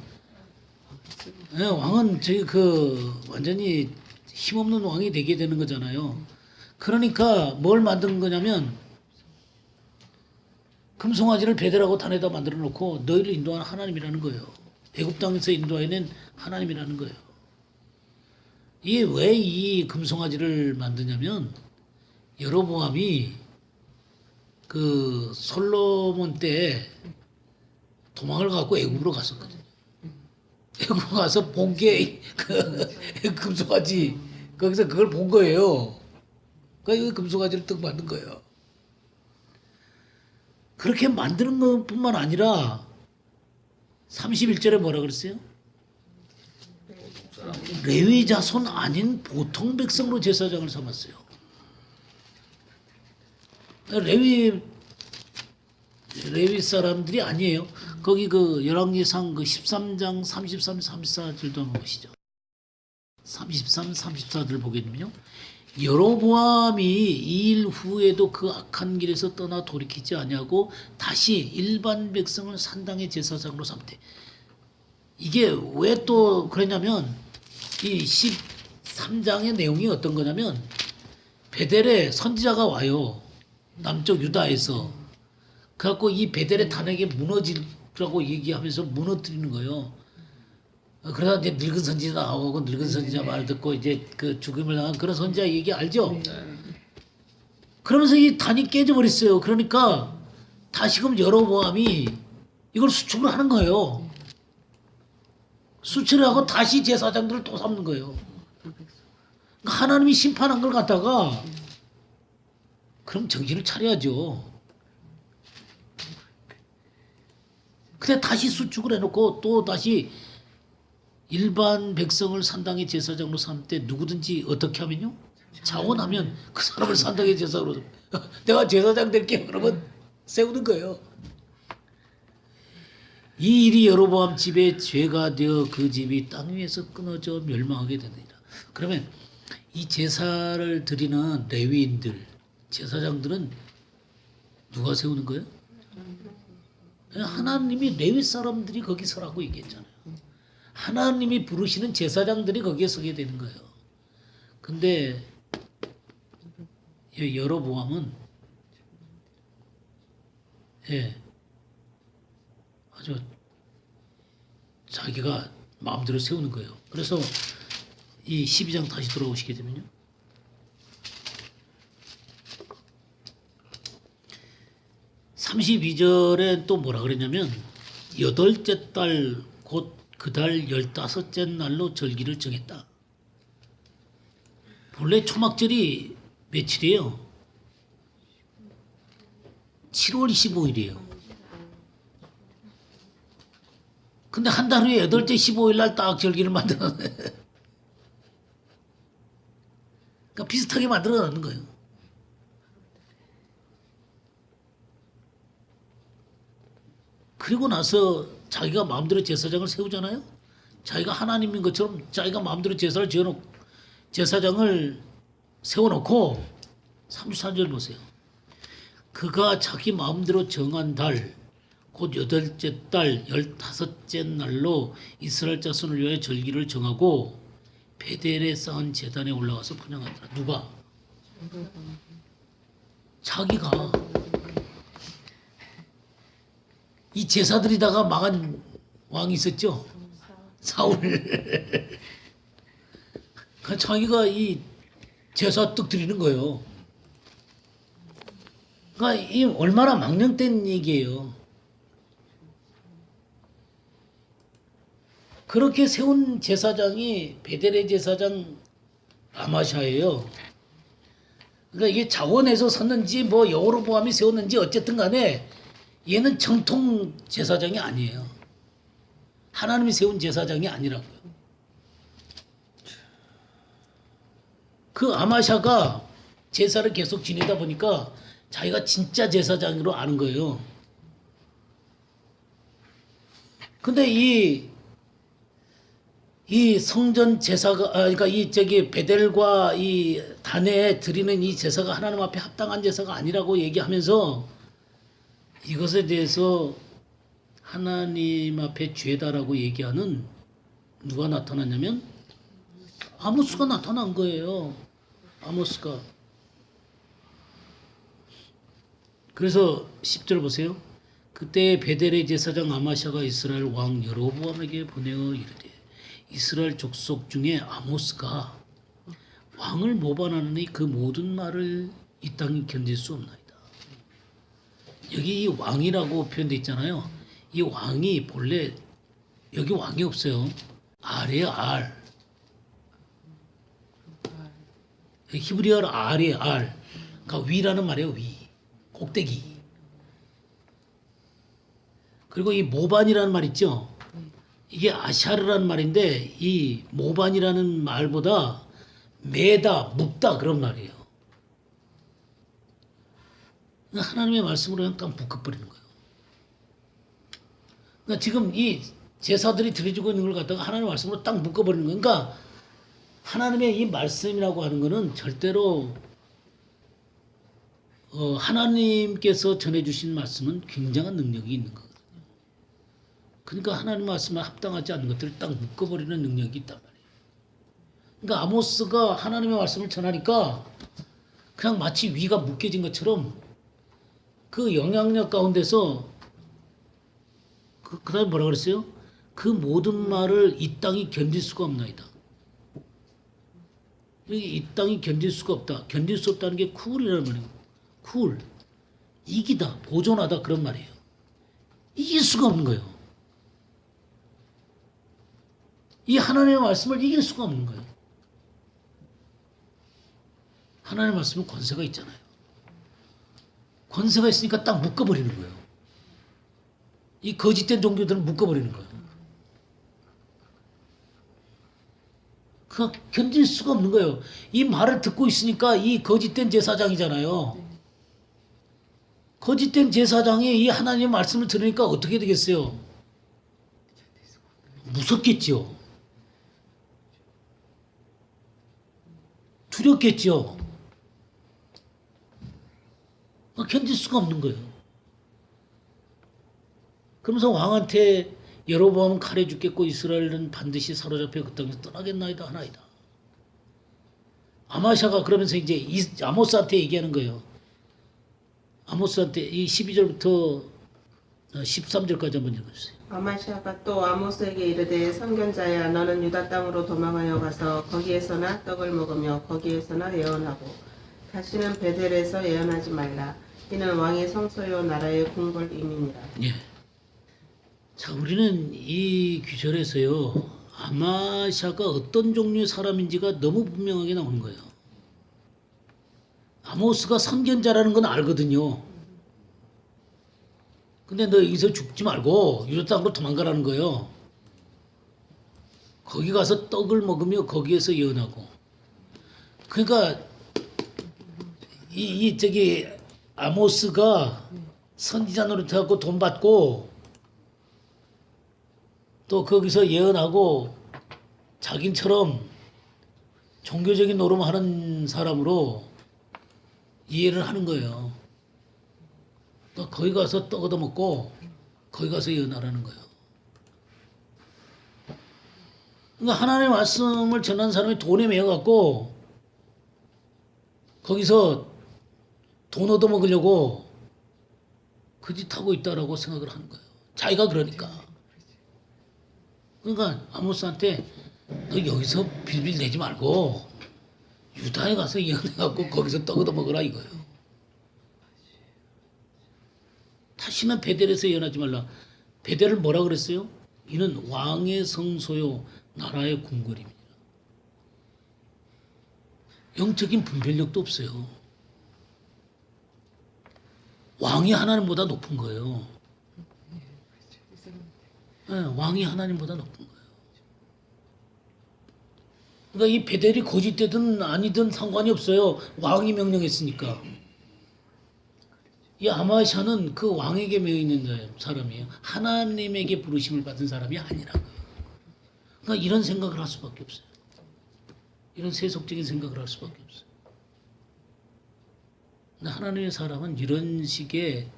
예, 왕은 저희 완전히 힘없는 왕이 되게 되는 거잖아요. 그러니까 뭘 만든 거냐면 금송아지를 베델하고 단에다 만들어 놓고 너희를 인도하는 하나님이라는 거예요. 애굽 땅에서 인도해낸 하나님이라는 거예요. 이게 왜 이 금송아지를 만드냐면 여로보암이 그 솔로몬 때 도망을 갖고 애굽으로 갔었거든요. 애굽 가서 본 게 그 금송아지 거기서 그걸 본 거예요. 그러니까 이 금송아지를 떡 만든 거예요. 그렇게 만드는 것뿐만 아니라 31절에 뭐라 그랬어요? 레위 자손 아닌 보통 백성으로 제사장을 삼았어요. 레위 사람들이 아니에요. 거기 그 열왕기상 그 13장 33, 34절도 한번 보시죠. 33, 34절 보게 되면요. 여로보암이 이 일 후에도 그 악한 길에서 떠나 돌이키지 아니하고 다시 일반 백성을 산당의 제사장으로 삼되. 이게 왜 또 그러냐면 이 13장의 내용이 어떤 거냐면 베델에 선지자가 와요. 남쪽 유다에서. 그래갖고 이 베델의 단에게 무너지라고 얘기하면서 무너뜨리는 거예요. 그러다 이제 늙은 선지자 나오고 늙은 선지자 말 듣고 이제 그 죽음을 당한 그런 선지자 얘기 알죠? 그러면서 이 단이 깨져버렸어요. 그러니까 다시금 여로보암이 이걸 수축을 하는 거예요. 수치를 하고 다시 제사장들을 또 삼는 거예요. 그러니까 하나님이 심판한 걸 갖다가 그럼 정신을 차려야죠. 근데 다시 수축을 해놓고 또 다시 일반 백성을 산당의 제사장으로 삼을 때 누구든지 어떻게 하면요? 자원하면 그 사람을 산당의 제사장으로 내가 제사장 될게 그러면 세우는 거예요. 이 일이 여로보암 집에 죄가 되어 그 집이 땅 위에서 끊어져 멸망하게 되느니라. 그러면 이 제사를 드리는 레위인들, 제사장들은 누가 세우는 거예요? 하나님이 레위 사람들이 거기 서라고 얘기했잖아요. 하나님이 부르시는 제사장들이 거기에 서게 되는 거예요. 근데 여로보암은 아주 자기가 마음대로 세우는 거예요. 그래서 이 12장 다시 돌아오시게 되면요. 32절에 또 뭐라 그랬냐면 여덟째 달 곧 그 달 15째 날로 절기를 정했다. 본래 초막절이 며칠이에요? 7월 25일이에요. 근데 한 달 후에 8째 15일 날 딱 절기를 만들어놨네. 그러니까 비슷하게 만들어놨는 거예요. 그리고 나서 자기가 마음대로 제사장을 세우잖아요. 자기가 하나님인 것처럼 자기가 마음대로 제사를 지어놓고 제사장을 세워놓고 33절 보세요. 그가 자기 마음대로 정한 달 곧 8째 달 15째 날로 이스라엘 자손을 위하여 절기를 정하고 베델에 쌓은 제단에 올라가서 분향하더라. 누가? 자기가. 이 제사드리다가 망한 왕이 있었죠. 사울. 그러니까 자기가 이 제사 떡 드리는 거예요. 그러니까 이 얼마나 망령된 얘기예요. 그렇게 세운 제사장이 베델의 제사장 아마샤예요. 그러니까 이게 자원에서 섰는지 뭐 여로보암이 세웠는지 어쨌든 간에 얘는 정통 제사장이 아니에요. 하나님이 세운 제사장이 아니라고요. 그 아마샤가 제사를 계속 지내다 보니까 자기가 진짜 제사장으로 아는 거예요. 근데 이 성전 제사가 그러니까 이 베델과 이 단에 드리는 이 제사가 하나님 앞에 합당한 제사가 아니라고 얘기하면서 이것에 대해서 하나님 앞에 죄다라고 얘기하는 누가 나타났냐면 아모스가 나타난 거예요. 아모스가. 그래서 10절 보세요. 그때 베델의 제사장 아마샤가 이스라엘 왕 여로보암에게 보내어 이르되 이스라엘 족속 중에 아모스가 왕을 모반하느니 그 모든 말을 이 땅이 견딜 수 없나이다. 여기 이 왕이라고 표현되어 있잖아요. 이 왕이 본래 여기 왕이 없어요. 알이에요. 알. 히브리어로 알이에요. 알. 그러니까 위라는 말이에요. 위. 꼭대기. 그리고 이 모반이라는 말 있죠. 이게 아샤르라는 말인데 이 모반이라는 말보다 매다, 묵다 그런 말이에요. 하나님의 말씀으로 그냥 딱 묶어버리는 거예요. 그러니까 지금 이 제사들이 드려지고 있는 걸 갖다가 하나님의 말씀으로 딱 묶어버리는 거예요. 그러니까 하나님의 이 말씀이라고 하는 거는 절대로 하나님께서 전해주신 말씀은 굉장한 능력이 있는 거거든요. 그러니까 하나님 말씀에 합당하지 않는 것들을 딱 묶어버리는 능력이 있단 말이에요. 그러니까 아모스가 하나님의 말씀을 전하니까 그냥 마치 위가 묶여진 것처럼 그 영향력 가운데서 그 다음에 뭐라 그랬어요? 그 모든 말을 이 땅이 견딜 수가 없나이다. 이 땅이 견딜 수가 없다. 견딜 수 없다는 게 쿨이라는 말이에요. 쿨. 이기다, 보존하다 그런 말이에요. 이길 수가 없는 거예요. 이 하나님의 말씀을 이길 수가 없는 거예요. 하나님의 말씀은 권세가 있잖아요. 권세가 있으니까 딱 묶어버리는 거예요. 이 거짓된 종교들은 묶어버리는 거예요. 그 견딜 수가 없는 거예요. 이 말을 듣고 있으니까 이 거짓된 제사장이잖아요. 거짓된 제사장이 이 하나님의 말씀을 들으니까 어떻게 되겠어요? 무섭겠죠. 두렵겠죠. 견딜 수가 없는 거예요. 그러면서 왕한테 여로보암은 칼에 죽겠고 이스라엘은 반드시 사로잡혀 그 땅에서 떠나겠나이다 하나이다. 아마샤가 그러면서 이제 아모스한테 얘기하는 거예요. 아모스한테 이 12절부터 13절까지 한번 읽어주세요. 아마시아가 또 아모스에게 이르되 선견자야 너는 유다 땅으로 도망하여 가서 거기에서나 떡을 먹으며 거기에서나 예언하고 다시는 베델에서 예언하지 말라. 이는 왕의 성소요 나라의 궁궐임이니라. 예. 자, 우리는 이 규절에서요, 아마샤가 어떤 종류의 사람인지가 너무 분명하게 나오는 거예요. 아모스가 선견자라는 건 알거든요. 근데 너 여기서 죽지 말고 유다 땅으로 도망가라는 거예요. 거기 가서 떡을 먹으며 거기에서 예언하고. 그러니까 저기 아모스가 선지자 노릇하고 돈 받고 또 거기서 예언하고 자기처럼 종교적인 노름하는 사람으로 이해를 하는 거예요. 또 거기 가서 떡 얻어먹고 거기 가서 예언하라는 거예요. 그러니까 하나님의 말씀을 전하는 사람이 돈에 매여갖고 거기서 돈 얻어먹으려고 그 짓 하고 있다라고 생각을 하는 거예요. 자기가 그러니까. 그러니까 아모스한테 너 여기서 빌빌 대지 말고 유다에 가서 예언해갖고 거기서 떡 얻어먹으라 이거예요. 다시는 베델에서 예언하지 말라. 베델을 뭐라 그랬어요? 이는 왕의 성소요 나라의 궁궐입니다. 영적인 분별력도 없어요. 왕이 하나님보다 높은 거예요. 네, 왕이 하나님보다 높은 거예요. 그러니까 이 베델이 거짓되든 아니든 상관이 없어요. 왕이 명령했으니까. 이 아마샤는 그 왕에게 매여 있는 사람이에요. 하나님에게 부르심을 받은 사람이 아니라고요. 그러니까 이런 생각을 할 수밖에 없어요. 이런 세속적인 생각을 할 수밖에 없어요. 근데 하나님의 사람은 이런 식의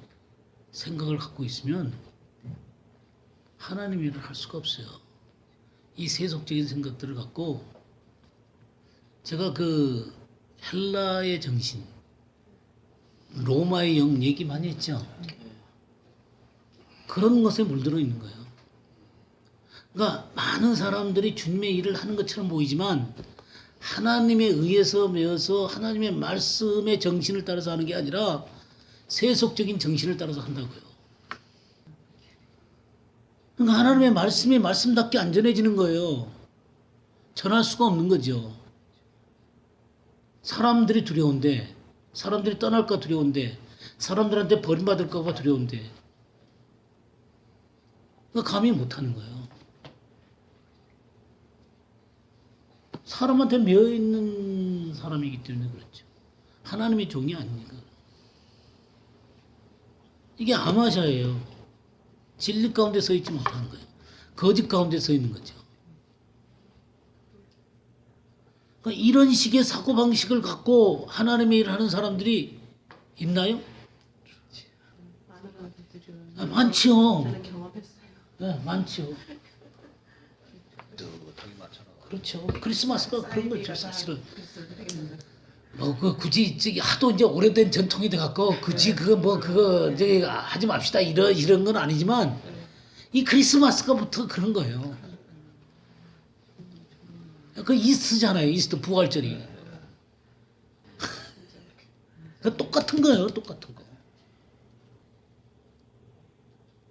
생각을 갖고 있으면 하나님 일을 할 수가 없어요. 이 세속적인 생각들을 갖고 제가 그 헬라의 정신, 로마의 영 얘기 많이 했죠. 그런 것에 물들어 있는 거예요. 그러니까 많은 사람들이 주님의 일을 하는 것처럼 보이지만 하나님에 의해서 매어서 하나님의 말씀의 정신을 따라서 하는 게 아니라 세속적인 정신을 따라서 한다고요. 그러니까 하나님의 말씀이 말씀답게 안 전해지는 거예요. 전할 수가 없는 거죠. 사람들이 두려운데, 사람들이 떠날까 두려운데, 사람들한테 버림받을까 봐 두려운데, 그러니까 감히 못하는 거예요. 사람한테 매여있는 사람이기 때문에 그렇죠. 하나님의 종이 아니니까. 이게 아마샤예요. 진리 가운데 서 있지 못하는 거예요. 거짓 가운데 서 있는 거죠. 그러니까 이런 식의 사고방식을 갖고 하나님의 일을 하는 사람들이 있나요? 많지요. 저는 경험했어요. 네, 많지요. 그렇죠. 크리스마스가 그런 거죠, 사실은. 굳이 저기 하도 이제 오래된 전통이 돼 갖고 굳이 그거 저기 하지 맙시다 이런 건 아니지만 이 크리스마스가부터 그런 거예요. 그 이스트잖아요. 이스트 부활절이. 그 똑같은 거예요. 똑같은 거.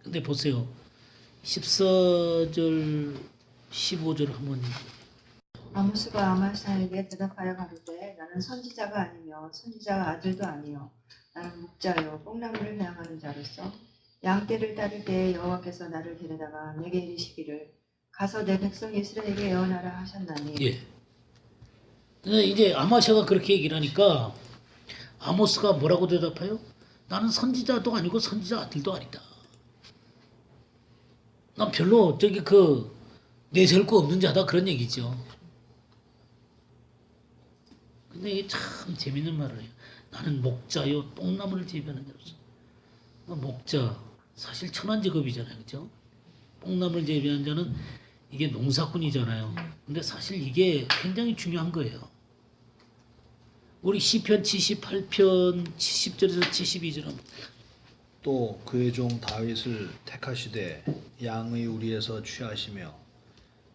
근데 보세요. 14절 15절 한번 아모스가 아마샤에게 대답하여 가로되 나는 선지자가 아니며 선지자가 아들도 아니요 나는 목자요 뽕나무를 배양하는 자로서 양떼를 따를 때에 여호와께서 나를 데려다가 내게 이르시기를 가서 내 백성 이스라엘에게 예언하라 하셨나니. 예. 근데 이제 아마샤가 그렇게 얘기를 하니까 아모스가 뭐라고 대답해요? 나는 선지자도 아니고 선지자 아들도 아니다. 난 별로 저기 내세울 거 없는 자다 그런 얘기죠. 근데 이게 참 재밌는 말을 해요. 나는 목자요 뽕나무를 재배하는 자로서. 목자 사실 천한 직업이잖아요, 그렇죠? 뽕나무를 재배하는 자는 이게 농사꾼이잖아요. 근데 사실 이게 굉장히 중요한 거예요. 우리 시편 78편 70절에서 72절 한번. 또 그의 종 다윗을 택하시되 양의 우리에서 취하시며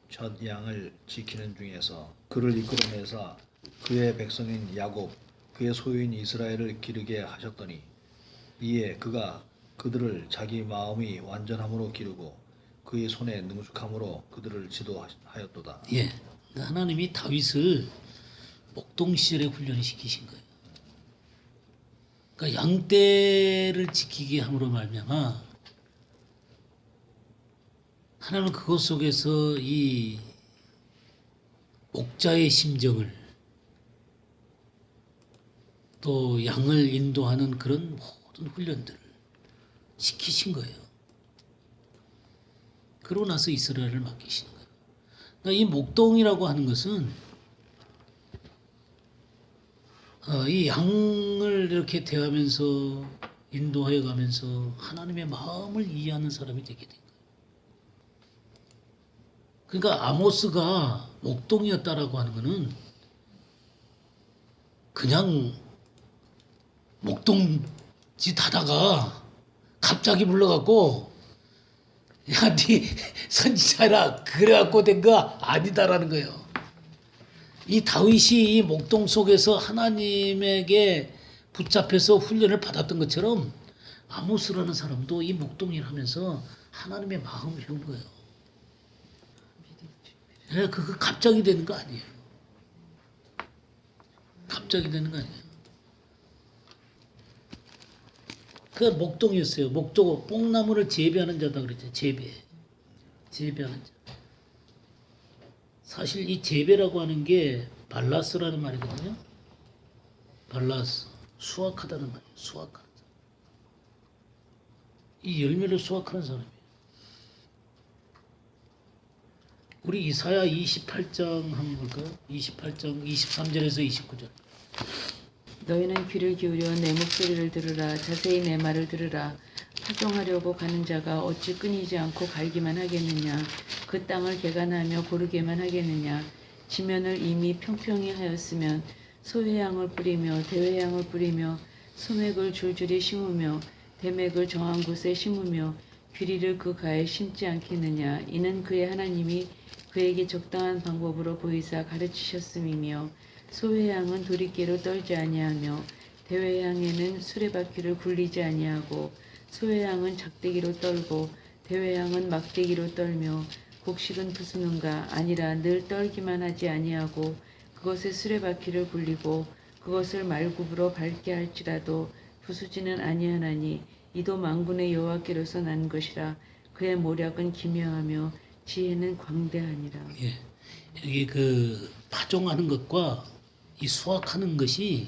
첫 양을 지키는 중에서 그를 이끌어내사 그의 백성인 야곱 그의 소유인 이스라엘을 기르게 하셨더니 이에 그가 그들을 자기 마음이 완전함으로 기르고 그의 손에 능숙함으로 그들을 지도하였도다. 예, 하나님이 다윗을 목동 시절에 훈련시키신 거예요. 그러니까 양떼를 지키게 함으로 말미암아 하나님은 그것 속에서 이 목자의 심정을 또 양을 인도하는 그런 모든 훈련들을 시키신 거예요. 그러고 나서 이스라엘을 맡기시는 거예요. 그러니까 이 목동이라고 하는 것은 이 양을 이렇게 대하면서 인도해 가면서 하나님의 마음을 이해하는 사람이 되게 된 거예요. 그러니까 아모스가 목동이었다라고 하는 것은 그냥 목동짓 하다가 갑자기 불러갖고 야, 네 선지자라 그래갖고 된 거 아니다라는 거예요. 이 다윗이 이 목동 속에서 하나님에게 붙잡혀서 훈련을 받았던 것처럼 아모스라는 사람도 이 목동일 하면서 하나님의 마음을 배운 거예요. 예, 그거 갑자기 되는 거 아니에요. 갑자기 되는 거 아니에요. 그 목동이었어요. 목동 뽕나무를 재배하는 자다 그랬죠. 재배하는 자. 사실 이 재배라고 하는 게 발라스라는 말이거든요. 발라스, 수확하다는 말이에요. 수확하는 사람. 이 열매를 수확하는 사람이에요. 우리 이사야 28장 한번 볼까요? 28장 23절에서 29절. 너희는 귀를 기울여 내 목소리를 들으라. 자세히 내 말을 들으라. 파종하려고 가는 자가 어찌 끊이지 않고 갈기만 하겠느냐. 그 땅을 개간하며 고르게만 하겠느냐. 지면을 이미 평평히 하였으면 소회향을 뿌리며 대회향을 뿌리며 소맥을 줄줄이 심으며 대맥을 정한 곳에 심으며 귀리를 그 가에 심지 않겠느냐. 이는 그의 하나님이 그에게 적당한 방법으로 보이사 가르치셨음이며 소회향은 도리깨로 떨지 아니하며 대회향에는 수레바퀴를 굴리지 아니하고 소회향은 작대기로 떨고 대회향은 막대기로 떨며 곡식은 부수는가 아니라 늘 떨기만 하지 아니하고 그것의 수레바퀴를 굴리고 그것을 말굽으로 밟게 할지라도 부수지는 아니하나니 이도 만군의 여호와께로서 난 것이라. 그의 모략은 기묘하며 지혜는 광대하니라. 예, 여기 그 파종하는 것과 이 수확하는 것이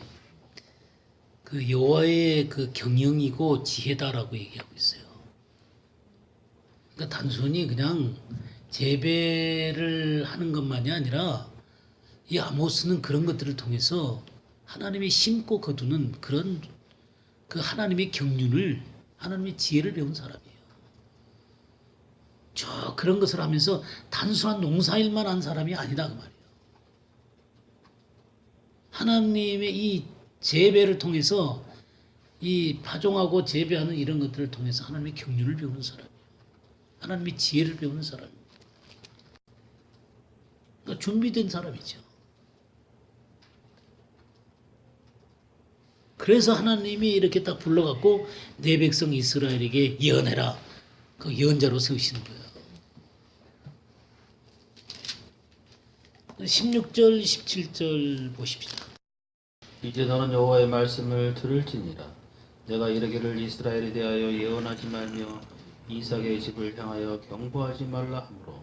그 여호와의 그 경영이고 지혜다라고 얘기하고 있어요. 그러니까 단순히 그냥 재배를 하는 것만이 아니라 이 아모스는 그런 것들을 통해서 하나님이 심고 거두는 그런 그 하나님의 경륜을 하나님의 지혜를 배운 사람이에요. 저 그런 것을 하면서 단순한 농사일만 한 사람이 아니다 그 말이에요. 하나님의 이 재배를 통해서 이 파종하고 재배하는 이런 것들을 통해서 하나님의 경륜을 배우는 사람이에요. 하나님의 지혜를 배우는 사람이에요. 그러니까 준비된 사람이죠. 그래서 하나님이 이렇게 딱 불러갖고 내 백성 이스라엘에게 예언해라. 그 예언자로 세우시는 거예요. 16절, 17절 보십시다. 이제 너는 여호와의 말씀을 들을지니라. 내가 이르기를 이스라엘에 대하여 예언하지 말며 이삭의 집을 향하여 경고하지 말라 하므로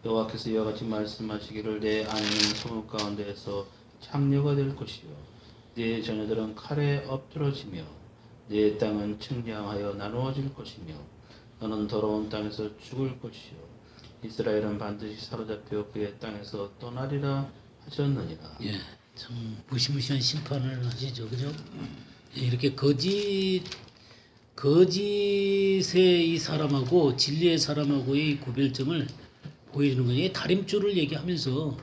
여호와께서 이와 같이 말씀하시기를 내 아내는 성읍 가운데에서 창녀가 될 것이요 네 자녀들은 칼에 엎드러지며 네 땅은 측량하여 나누어질 것이며 너는 더러운 땅에서 죽을 것이요 이스라엘은 반드시 사로잡혀 그의 땅에서 떠나리라 하셨느니라. 예, 참 무시무시한 심판을 하시죠, 그죠? 예, 이렇게 거짓의 이 사람하고 진리의 사람하고의 구별점을 보여주는 거예요. 이 다림줄을 얘기하면서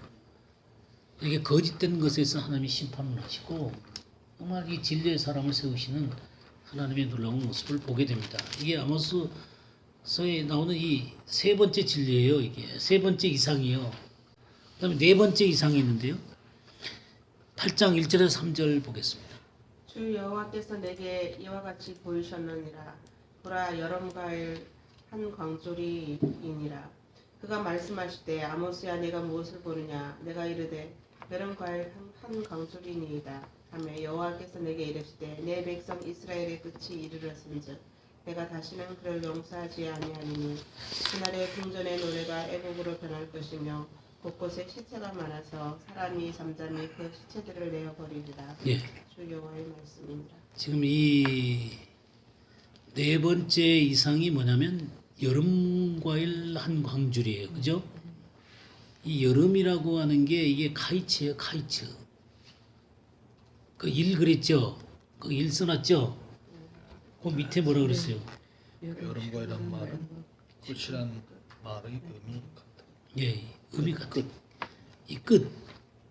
이게 거짓된 것에서 하나님이 심판을 하시고 정말 이 진리의 사람을 세우시는 하나님의 놀라운 모습을 보게 됩니다. 이게 아모스서에 나오는 이 세 번째 진리예요. 이게 세 번째 이상이요. 그다음에 네 번째 이상이 있는데요. 8장 1절에서 3절 보겠습니다. 주 여호와께서 내게 이와 같이 보이셨느니라. 보라 여름가을 한 광조리이니라. 그가 말씀하시되 아모스야 내가 무엇을 보느냐. 내가 이르되 여름가을 한 광조리니이다. 하며 여호와께서 내게 이르시되 내 백성 이스라엘의 끝이 이르렀은즉 내가 다시는 그를 용서하지 아니하니니 그날의 궁전의 노래가 애곡으로 변할 것이며 곳곳에 시체가 많아서 사람이 잠잠히 그 시체들을 내어버리리라. 예. 주 여호와의 말씀입니다. 지금 이 네 번째 이상이 뭐냐면 여름과일 한 광줄이에요. 그죠? 이 여름이라고 하는 게 이게 카이츠예요. 카이츠. 그 일 그랬죠? 그 일 써놨죠? 그 밑에 뭐라 그랬어요? 여름과 이란 말은 끝이란 말의 의미 같다. 예, 의미가 끝. 이 끝.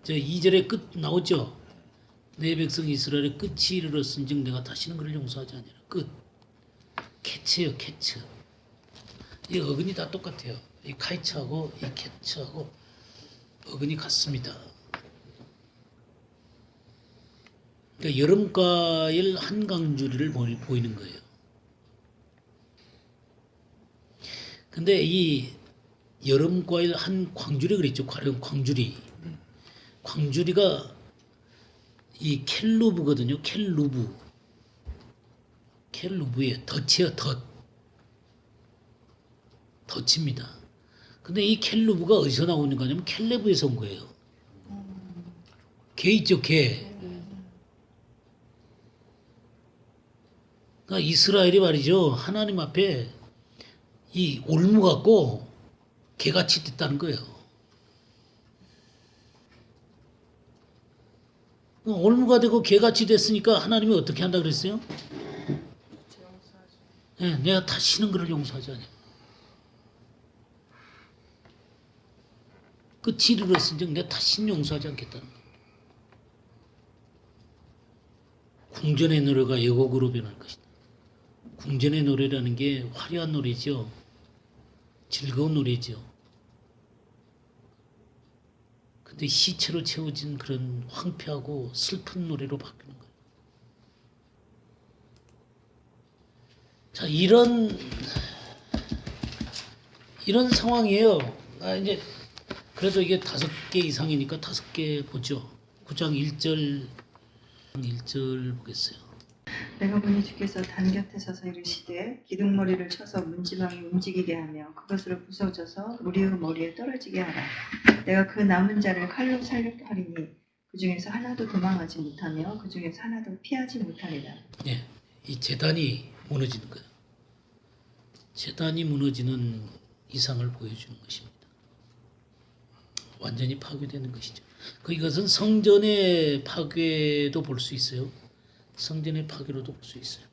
저 2절에 끝 나오죠? 내 백성 이스라엘의 끝이 이르렀은즉 내가 다시는 그를 용서하지 아니하라. 끝. 캐츠예요, 캐츠. 이 어근이 다 똑같아요. 이 카이츠하고 이 캐츠하고 어근이 같습니다. 그러니까 여름과일 한강줄이를 보이는 거예요. 근데 이 여름과일 한 광줄이 그랬죠. 광줄이. 광줄이가 이 켈루브거든요. 켈루브의 덫이에요. 덫입니다. 근데 이 켈루브가 어디서 나오는 거냐면 켈레브에서 온 거예요. 개 있죠, 개. 그러니까 이스라엘이 말이죠. 하나님 앞에 이 올무 같고 개같이 됐다는 거예요. 올무가 되고 개같이 됐으니까 하나님이 어떻게 한다 그랬어요? 네, 내가 다시는 그를 용서하지 않아. 끝이 이르렀은즉 내가 다시는 용서하지 않겠다는 거예요. 궁전의 노래가 예곡으로 변할 것이다. 궁전의 노래라는 게 화려한 노래죠. 즐거운 노래죠. 근데 시체로 채워진 그런 황폐하고 슬픈 노래로 바뀌는 거예요. 자, 이런 상황이에요. 이제 그래도 이게 5개 이상이니까 5개 보죠. 9장 1절 보겠어요. 내가 보니 주께서 단 곁에 서서 이르시되 기둥머리를 쳐서 문지방이 움직이게 하며 그것으로 부서져서 우리의 머리에 떨어지게 하라. 내가 그 남은 자를 칼로 살육하리니 그 중에서 하나도 도망하지 못하며 그 중에서 하나도 피하지 못하리라. 예, 이 재단이 무너지는 거예요. 재단이 무너지는 이상을 보여주는 것입니다. 완전히 파괴되는 것이죠. 이것은 성전의 파괴도 볼 수 있어요. 성전의 파괴로도 볼 수 있어요.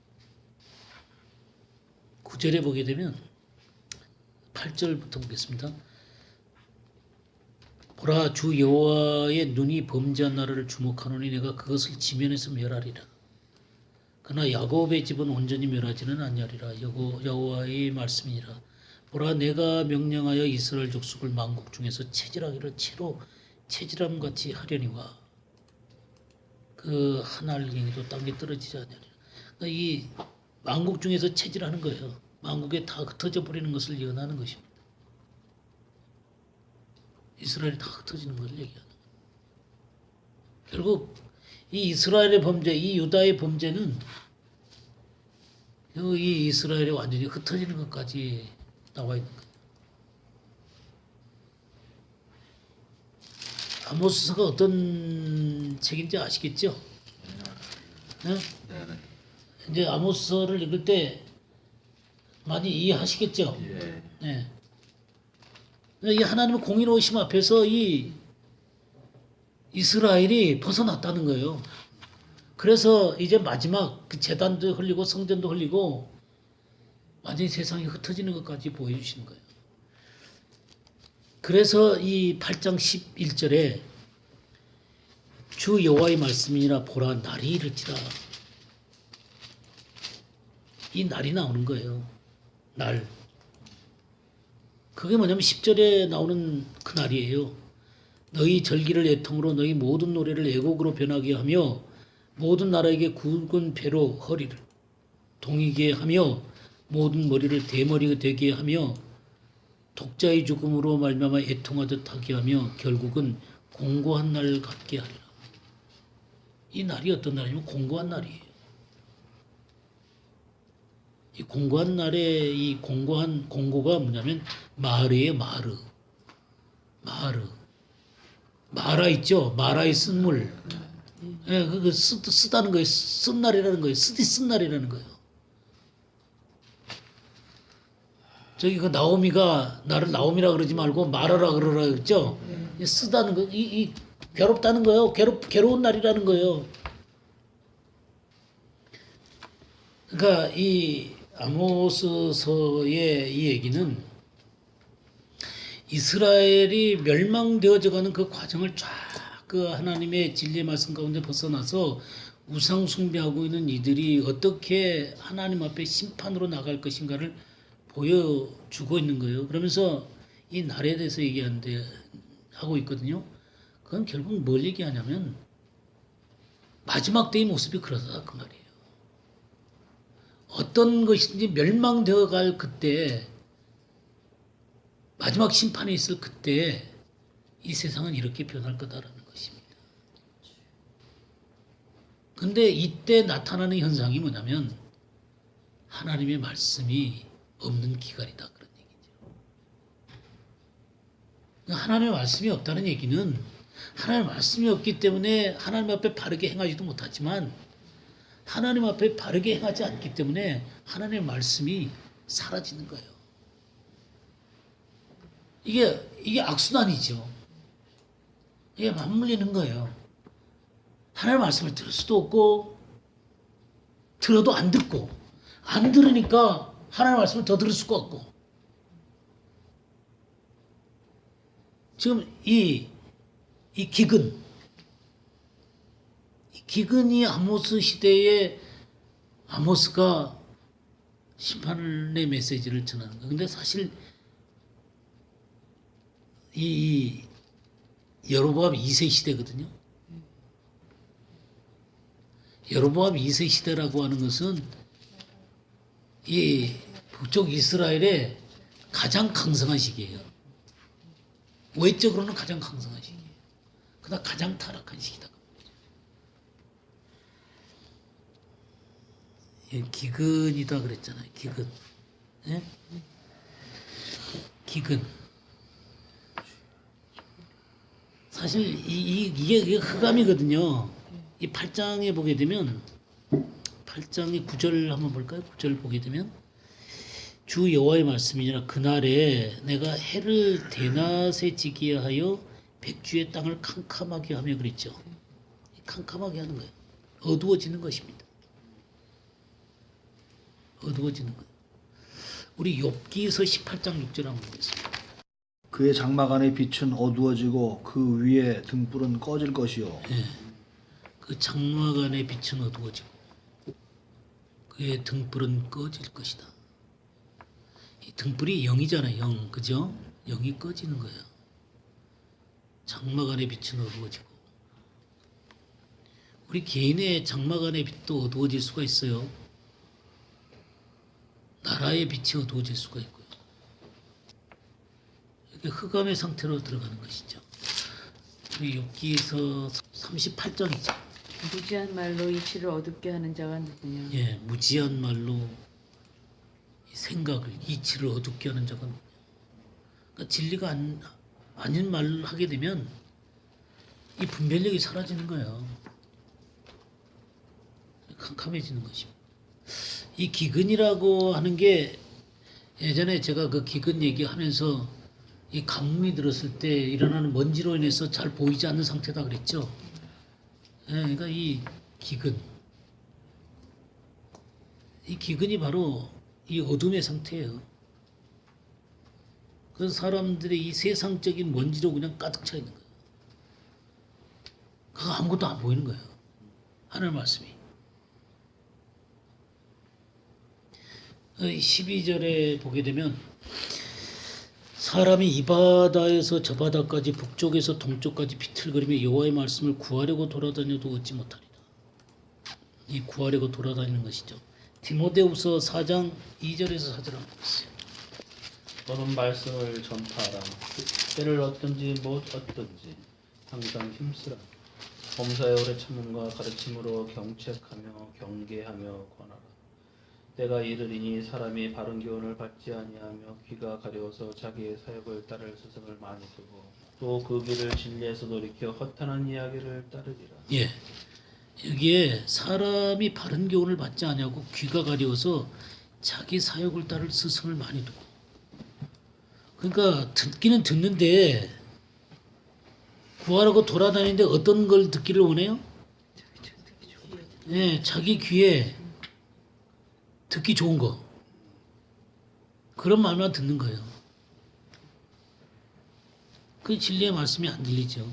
9절에 보게 되면 8절부터 보겠습니다. 보라 주 여호와의 눈이 범죄한 나라를 주목하노니 내가 그것을 지면에서 멸하리라. 그러나 야곱의 집은 온전히 멸하지는 아니하리라. 여호와의 말씀이니라. 보라 내가 명령하여 이스라엘 족속을 만국 중에서 체질하기를 채로 체질함같이 하려니와 그 한 알갱이도 땅에 떨어지지 않으리라. 그러니까 이 만국 중에서 체질하는 거예요. 만국에 다 흩어져 버리는 것을 예언하는 것입니다. 이스라엘이 다 흩어지는 것을 얘기하는 거예요. 결국 이 이스라엘의 범죄, 이 유다의 범죄는 이 이스라엘이 완전히 흩어지는 것까지 나와 있는 거예요. 아모스서가 어떤 책인지 아시겠죠? 네? 이제 아모스서를 읽을 때 많이 이해하시겠죠? 네. 이 하나님의 공의로우심 앞에서 이 이스라엘이 벗어났다는 거예요. 그래서 이제 마지막 그 제단도 흘리고 성전도 흘리고 완전히 세상이 흩어지는 것까지 보여주시는 거예요. 그래서 이 8장 11절에 주 여호와의 말씀이니라 보라 날이 이를지라. 이 날이 나오는 거예요. 날. 그게 뭐냐면 10절에 나오는 그 날이에요. 너희 절기를 애통으로 너희 모든 노래를 애곡으로 변하게 하며 모든 나라에게 굵은 배로 허리를 동이게 하며 모든 머리를 대머리가 되게 하며 독자의 죽음으로 말미암아 애통하듯 하게 하며 결국은 공고한 날 같게 하리라. 이 날이 어떤 날이냐면 공고한 날이에요. 이 공고한 날에 이 공고한 공고가 뭐냐면 마르예요. 마라 있죠. 마라의 쓴물. 예, 그거 쓰다는 거예요. 쓴 날이라는 거예요. 쓴 날이라는 거예요. 저기 그 나오미가 나를 나오미라 그러지 말고 마라라 그러라 그랬죠. 쓰다는 거, 이 괴롭다는 거예요. 괴로운 날이라는 거예요. 그러니까 이 아모스서의 이 얘기는 이스라엘이 멸망되어져가는 그 과정을 쫙 그 하나님의 진리의 말씀 가운데 벗어나서 우상 숭배하고 있는 이들이 어떻게 하나님 앞에 심판으로 나갈 것인가를 보여주고 있는 거예요. 그러면서 이 날에 대해서 얘기하는데 하고 있거든요. 그건 결국 뭘 얘기하냐면 마지막 때의 모습이 그러다 그 말이에요. 어떤 것인지 멸망되어 갈 그때 마지막 심판이 있을 그때 이 세상은 이렇게 변할 거다라는 것입니다. 근데 이때 나타나는 현상이 뭐냐면 하나님의 말씀이 없는 기간이다 그런 얘기죠. 하나님의 말씀이 없다는 얘기는 하나님의 말씀이 없기 때문에 하나님 앞에 바르게 행하지도 못하지만 하나님 앞에 바르게 행하지 않기 때문에 하나님의 말씀이 사라지는 거예요. 이게 악순환이죠. 이게 맞물리는 거예요. 하나님의 말씀을 들을 수도 없고 들어도 안 듣고 안 들으니까 하나님의 말씀을 더 들을 수가 없고 지금 이 기근이 아모스 시대에 아모스가 심판의 메시지를 전하는 거예요. 근데 사실 이 여로보암 2세 시대거든요. 여로보암 2세 시대라고 하는 것은 이 북쪽 이스라엘의 가장 강성한 시기예요. 외적으로는 가장 강성한 시기예요. 그러나 가장 타락한 시기다. 기근이다 그랬잖아요. 기근. 예? 기근. 사실 이게 흑암이거든요. 이 8장에 보게 되면 8장의 9절 한번 볼까요? 9절 보게 되면 주 여호와의 말씀이니라 그날에 내가 해를 대낮에 지게 하여 백주의 땅을 캄캄하게 하며 그랬죠. 캄캄하게 하는 거예요. 어두워지는 것입니다. 어두워지는 거예요. 우리 욥기서 18장 6절 한번 보겠습니다. 그의 장막 안의 빛은 어두워지고 그 위에 등불은 꺼질 것이요. 예. 그 장막 안의 빛은 어두워지고 그의 등불은 꺼질 것이다. 이 등불이 영이잖아요. 영. 그죠? 영이 꺼지는 거예요. 장막 안의 빛은 어두워지고 우리 개인의 장막 안의 빛도 어두워질 수가 있어요. 나라의 빛이 어두워질 수가 있고요. 이렇게 흑암의 상태로 들어가는 것이죠. 우리 욥기에서 38장이죠. 무지한 말로 이치를 어둡게 하는 자가 누구냐? 예, 무지한 말로 이 생각을 이치를 어둡게 하는 자가 누구냐? 그러니까 진리가 아닌 말을 하게 되면 이 분별력이 사라지는 거예요. 캄캄해지는 것입니다. 이 기근이라고 하는 게 예전에 제가 그 기근 얘기하면서 이 가뭄이 들었을 때 일어나는 먼지로 인해서 잘 보이지 않는 상태다 그랬죠. 예, 그러니까 이 기근이 바로 이 어둠의 상태예요. 그래서 사람들의 이 세상적인 먼지로 그냥 가득 차 있는 거예요. 그거 아무것도 안 보이는 거예요. 하늘 말씀이. 12절에 보게 되면 사람이 이 바다에서 저 바다까지 북쪽에서 동쪽까지 비틀거리며 여호와의 말씀을 구하려고 돌아다녀도 얻지 못하리라. 이 구하려고 돌아다니는 것이죠. 디모데후서 4장 2절에서 4절 한번 보세요. 너는 말씀을 전파하라. 때를 얻든지 못 얻든지 항상 힘쓰라. 범사에 오래 참음과 가르침으로 경책하며 경계하며 권하라. 때가 이르리니 사람이 바른 교훈을 받지 아니하며 귀가 가려워서 자기의 사역을 따를 스승을 많이 두고 또 그 길을 진리에서 돌이켜 허탄한 이야기를 따르리라. 예. 여기에 사람이 바른 교훈을 받지 아니하고 귀가 가려워서 자기 사역을 따를 스승을 많이 두고. 그러니까 듣기는 듣는데 구하라고 돌아다니는데 어떤 걸 듣기를 원해요? 예, 자기 귀에 듣기 좋은 거. 그런 말만 듣는 거예요. 그 진리의 말씀이 안 들리죠.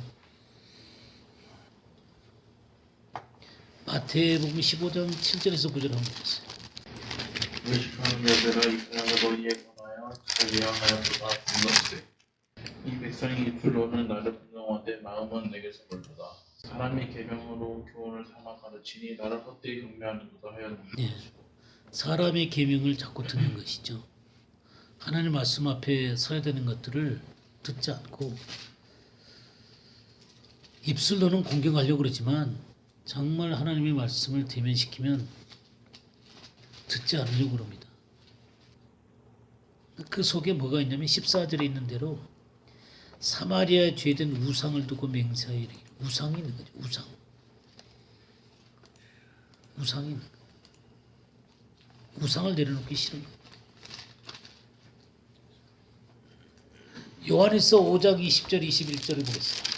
마태복음 15장 7절에서 9절 한번 보세요. 의식하는 자들아 이 사람을 너희에 관하여 잘 예언하였도다. 분노세 이 백성이 입술로는 나를 분노하되 마음은 내게서 멀도다. 사람이 계명으로 교훈을 삼아 가르치니 나를 헛되이 경배하는도다 하였느니라. 예. 사람의 계명을 자꾸 듣는 것이죠. 하나님 말씀 앞에 서야 되는 것들을 듣지 않고 입술로는 공경하려고 그러지만 정말 하나님의 말씀을 대면시키면 듣지 않으려고 그럽니다. 그 속에 뭐가 있냐면 14절에 있는 대로 사마리아에 죄된 우상을 두고 맹세하여 이르기를. 우상이 있는 거죠. 우상이 있는 거예요. 우상을 내려놓기 싫은 거예요. 요한일서 5장 20절 21절을 보겠습니다.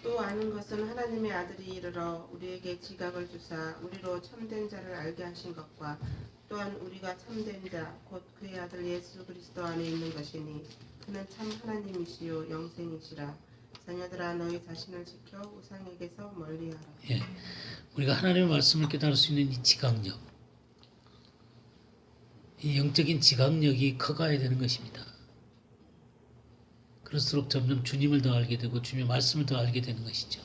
또 아는 것은 하나님의 아들이 이르러 우리에게 지각을 주사 우리로 참된 자를 알게 하신 것과 또한 우리가 참된 자 곧 그의 아들 예수 그리스도 안에 있는 것이니 그는 참 하나님이시요 영생이시라. 자녀들아 너희 자신을 지켜 우상에게서 멀리하라. 예, 우리가 하나님의 말씀을 깨달을 수 있는 이 지각력, 이 영적인 지각력이 커가야 되는 것입니다. 그럴수록 점점 주님을 더 알게 되고 주님의 말씀을 더 알게 되는 것이죠.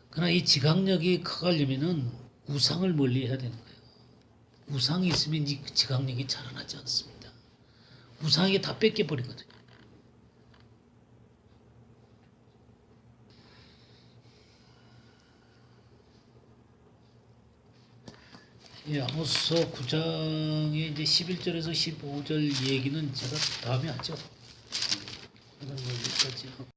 그러나 이 지각력이 커가려면은 우상을 멀리해야 되는 거예요. 우상이 있으면 이 지각력이 자라나지 않습니다. 우상이 다 뺏겨버리거든요. 예, 아모스서 9장의 이제 11절에서 15절 얘기는 제가 다음에 하죠. 이건 여기까지 하고.